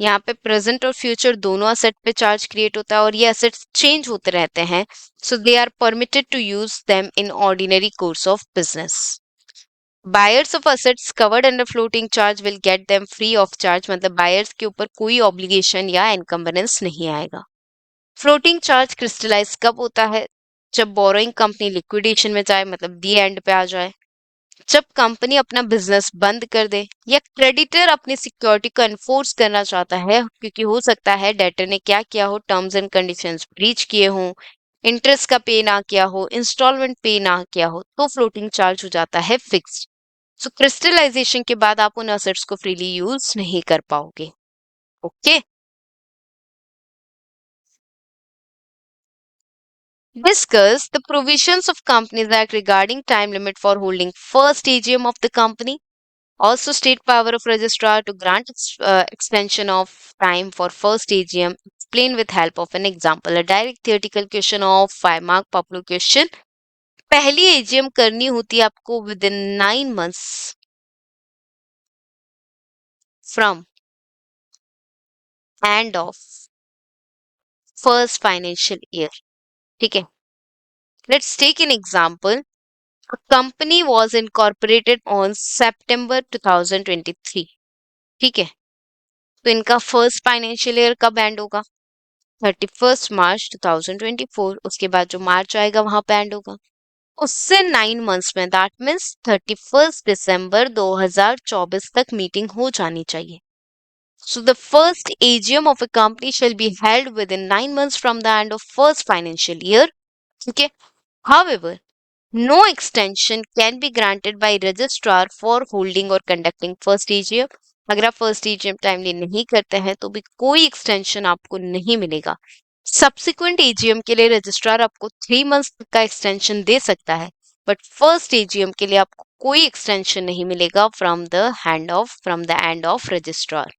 यहाँ पे present और future दोनों asset पे charge create होता है और ये असेट्स चेंज होते रहते हैं। So they are permitted to use them in ordinary course of business. Buyers of assets covered under floating charge will get them free of charge, मतलब बायर्स के ऊपर कोई ऑब्लिगेशन या एनकम्बरेंस नहीं आएगा। फ्लोटिंग चार्ज क्रिस्टलाइज कब होता है? जब बोरोइंग कंपनी लिक्विडेशन में जाए, मतलब दी एंड पे आ जाए, जब कंपनी अपना बिजनेस बंद कर दे, या क्रेडिटर अपनी सिक्योरिटी को एनफोर्स करना चाहता है, क्योंकि हो सकता है डेटर ने क्या किया हो, टर्म्स एंड कंडीशंस ब्रीच किए हो, इंटरेस्ट का पे ना किया हो, इंस्टॉलमेंट पे ना किया हो, तो फ्लोटिंग चार्ज हो जाता है फिक्स्ड। सो क्रिस्टलाइजेशन के बाद आप उन असेट्स को फ्रीली यूज नहीं कर पाओगे। Okay. Discuss the provisions of Companies Act regarding time limit for holding first AGM of the company. Also state power of registrar to grant extension of time for first AGM. Explain with help of an example. A direct theoretical question of 5 mark popular question. पहली AGM करनी होती है आपको within 9 months from end of first financial year. ठीक है, let's take an example. A company was incorporated on September 2023। ठीक है, तो इनका फर्स्ट फाइनेंशियल ईयर कब एंड होगा? 31 मार्च 2024। उसके बाद जो मार्च आएगा वहां पे एंड होगा। उससे 9 months में, दैट मीन्स 31 दिसंबर 2024 तक मीटिंग हो जानी चाहिए। So the first AGM of a company shall be held within 9 months from the end of first financial year. Okay. However, no extension can be granted by registrar for holding or conducting first AGM. अगर आप first AGM timely नहीं करते हैं तो भी कोई extension आपको नहीं मिलेगा। सब्सिक्वेंट एजीएम के लिए रजिस्ट्रार आपको 3 मंथ्स तक का एक्सटेंशन दे सकता है, बट फर्स्ट एजीएम के लिए आपको कोई एक्सटेंशन नहीं मिलेगा from the end of registrar.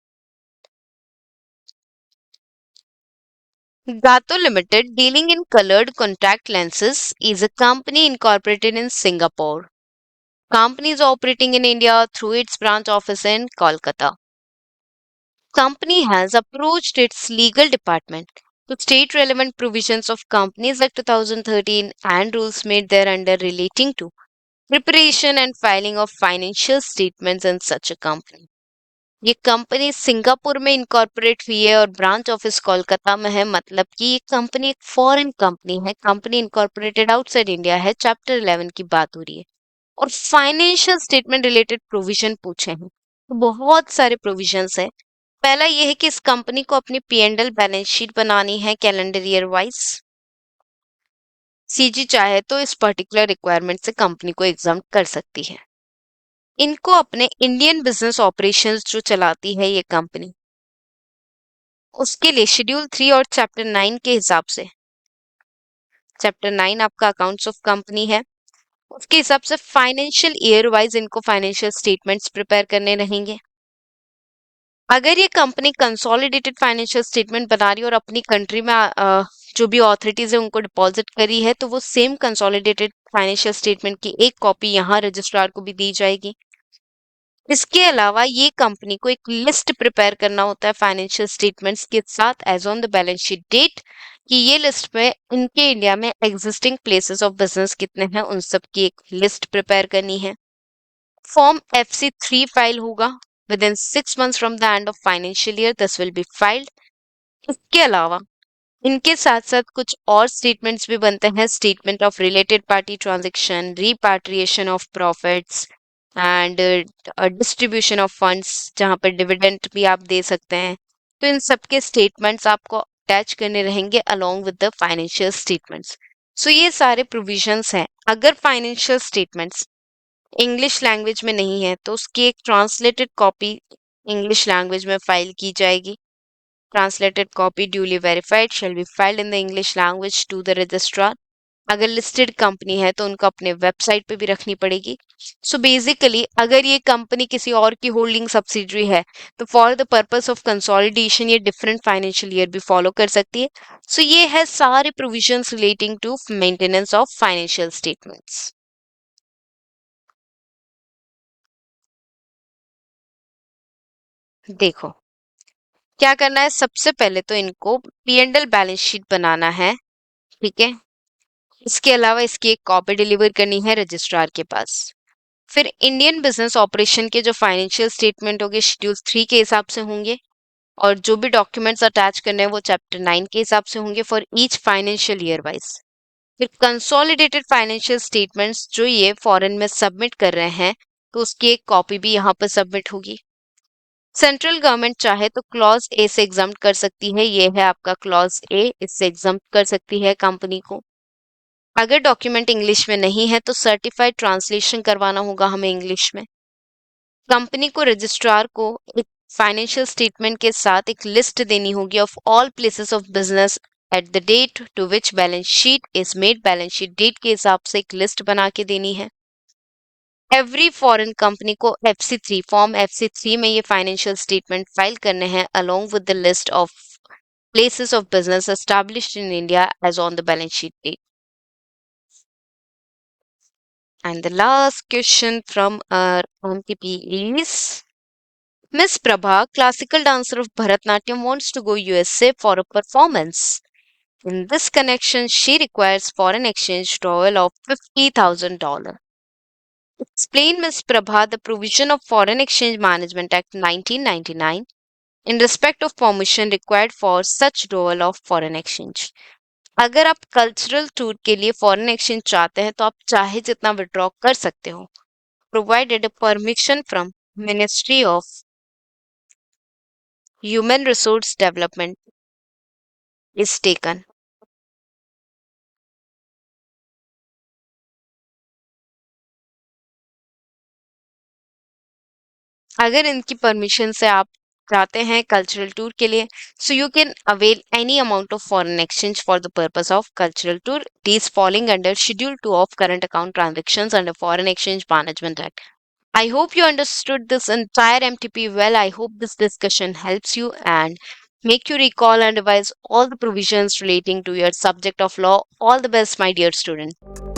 Gato Limited, dealing in colored contact lenses, is a company incorporated in Singapore. Company is operating in India through its branch office in Kolkata. Company has approached its legal department to state relevant provisions of Companies Act 2013 and rules made thereunder relating to preparation and filing of financial statements in such a company. ये company Singapore में incorporate हुई है और branch office Kolkata में है, मतलब कि ये कंपनी एक फॉरेन कंपनी है। कंपनी इनकॉर्पोरेटेड आउटसाइड इंडिया है। चैप्टर 11 की बात हो रही है और फाइनेंशियल स्टेटमेंट रिलेटेड प्रोविजन पूछे हैं, तो बहुत सारे प्रोविजंस है। पहला ये है कि इस कंपनी को अपनी P&L बैलेंस शीट बनानी है कैलेंडर ईयर वाइज। सीजी चाहे तो इस पर्टिकुलर रिक्वायरमेंट से कंपनी को एग्जाम कर सकती है। इनको अपने इंडियन बिजनेस ऑपरेशंस जो चलाती है ये कंपनी, उसके लिए शेड्यूल 3 और चैप्टर 9 के हिसाब से, चैप्टर 9 आपका अकाउंट्स ऑफ कंपनी है, उसके हिसाब से फाइनेंशियल ईयर वाइज इनको फाइनेंशियल स्टेटमेंट्स प्रिपेयर करने रहेंगे। अगर ये कंपनी कंसोलिडेटेड फाइनेंशियल स्टेटमेंट बना रही है और अपनी कंट्री में जो भी ऑथोरिटीज है उनको डिपॉजिट करी है, तो वो सेम कंसोलिडेटेड फाइनेंशियल स्टेटमेंट की एक कॉपी यहाँ रजिस्ट्रार को भी दी जाएगी। इसके अलावा ये कंपनी को एक लिस्ट प्रिपेयर करना होता है फाइनेंशियल स्टेटमेंट्स के साथ as on the balance sheet date, कि ये लिस्ट में इनके इंडिया में एग्जिस्टिंग प्लेसेस ऑफ बिजनेस कितने हैं उन सब की एक लिस्ट प्रिपेयर करनी है। फॉर्म FC3 फाइल होगा with in 6 months from the end of financial year this will be filed. इसके अलावा इनके साथ साथ कुछ और स्टेटमेंट्स भी बनते हैं, statement of related party transaction, repatriation of profits and distribution of funds, जहां पर डिविडेंड भी आप दे सकते हैं। तो इन सब के स्टेटमेंट्स आपको अटैच करने रहेंगे along with the financial statements. So ये सारे प्रोविजंस हैं। अगर फाइनेंशियल स्टेटमेंट्स इंग्लिश लैंग्वेज में नहीं है तो उसकी एक ट्रांसलेटेड कॉपी इंग्लिश लैंग्वेज में फाइल की जाएगी। Translated copy duly verified shall be filed in the English language to the registrar. अगर लिस्टेड कंपनी है तो उनको अपने वेबसाइट पे भी रखनी पड़ेगी। सो बेसिकली अगर ये कंपनी किसी और की होल्डिंग सब्सिडरी है तो for the purpose of consolidation ये डिफरेंट फाइनेंशियल ईयर भी फॉलो कर सकती है। सो ये है सारे provisions relating to maintenance of financial statements. देखो क्या करना है, सबसे पहले तो इनको P&L बैलेंस शीट बनाना है, ठीक है। इसके अलावा इसकी एक कॉपी डिलीवर करनी है रजिस्ट्रार के पास। फिर इंडियन बिजनेस ऑपरेशन के जो फाइनेंशियल स्टेटमेंट होंगे शेड्यूल 3 के हिसाब से होंगे, और जो भी डॉक्यूमेंट्स अटैच करने हैं वो चैप्टर 9 के हिसाब से होंगे for each financial year wise. फिर कंसोलिडेटेड फाइनेंशियल स्टेटमेंट्स जो ये फॉरेन में सबमिट कर रहे हैं तो उसकी एक कॉपी भी यहाँ पर सबमिट होगी। सेंट्रल गवर्नमेंट चाहे तो क्लॉज ए से एग्जाम्प्ट कर सकती है, ये है आपका क्लॉज ए, इससे एग्जाम्प्ट कर सकती है कंपनी को। अगर डॉक्यूमेंट इंग्लिश में नहीं है तो सर्टिफाइड ट्रांसलेशन करवाना होगा हमें इंग्लिश में। कंपनी को रजिस्ट्रार को एक फाइनेंशियल स्टेटमेंट के साथ एक लिस्ट देनी होगी of all places of business at the date to which balance sheet is made, balance sheet date के हिसाब से एक लिस्ट बना के देनी है। एवरी फॉरेन कंपनी को FC3 फॉर्म FC3 में ये फाइनेंशियल स्टेटमेंट फाइल करने हैं along with the list of places of business established in India as on the balance sheet date. And the last question from our MTP is Miss Prabha, classical dancer of Bharatnatyam, wants to go USA for a performance. In this connection, she requires foreign exchange withdrawal of $50,000. Explain, Miss Prabha, the provision of Foreign Exchange Management Act 1999 in respect of permission required for such withdrawal of foreign exchange. अगर आप cultural tour के लिए foreign exchange चाहते हैं तो आप चाहे जितना विड्रॉ कर सकते हो, provided permission from ministry of human resource development is taken. अगर इनकी परमिशन से आप चाहते हैं कल्चरल टूर के लिए, so you can avail any amount of foreign exchange for the purpose of cultural tour. It is falling under Schedule 2 of current account transactions under Foreign Exchange Management Act. I hope you understood this entire MTP well. I hope this discussion helps you and make you recall and revise all the provisions relating to your subject of law. All the best, my dear student.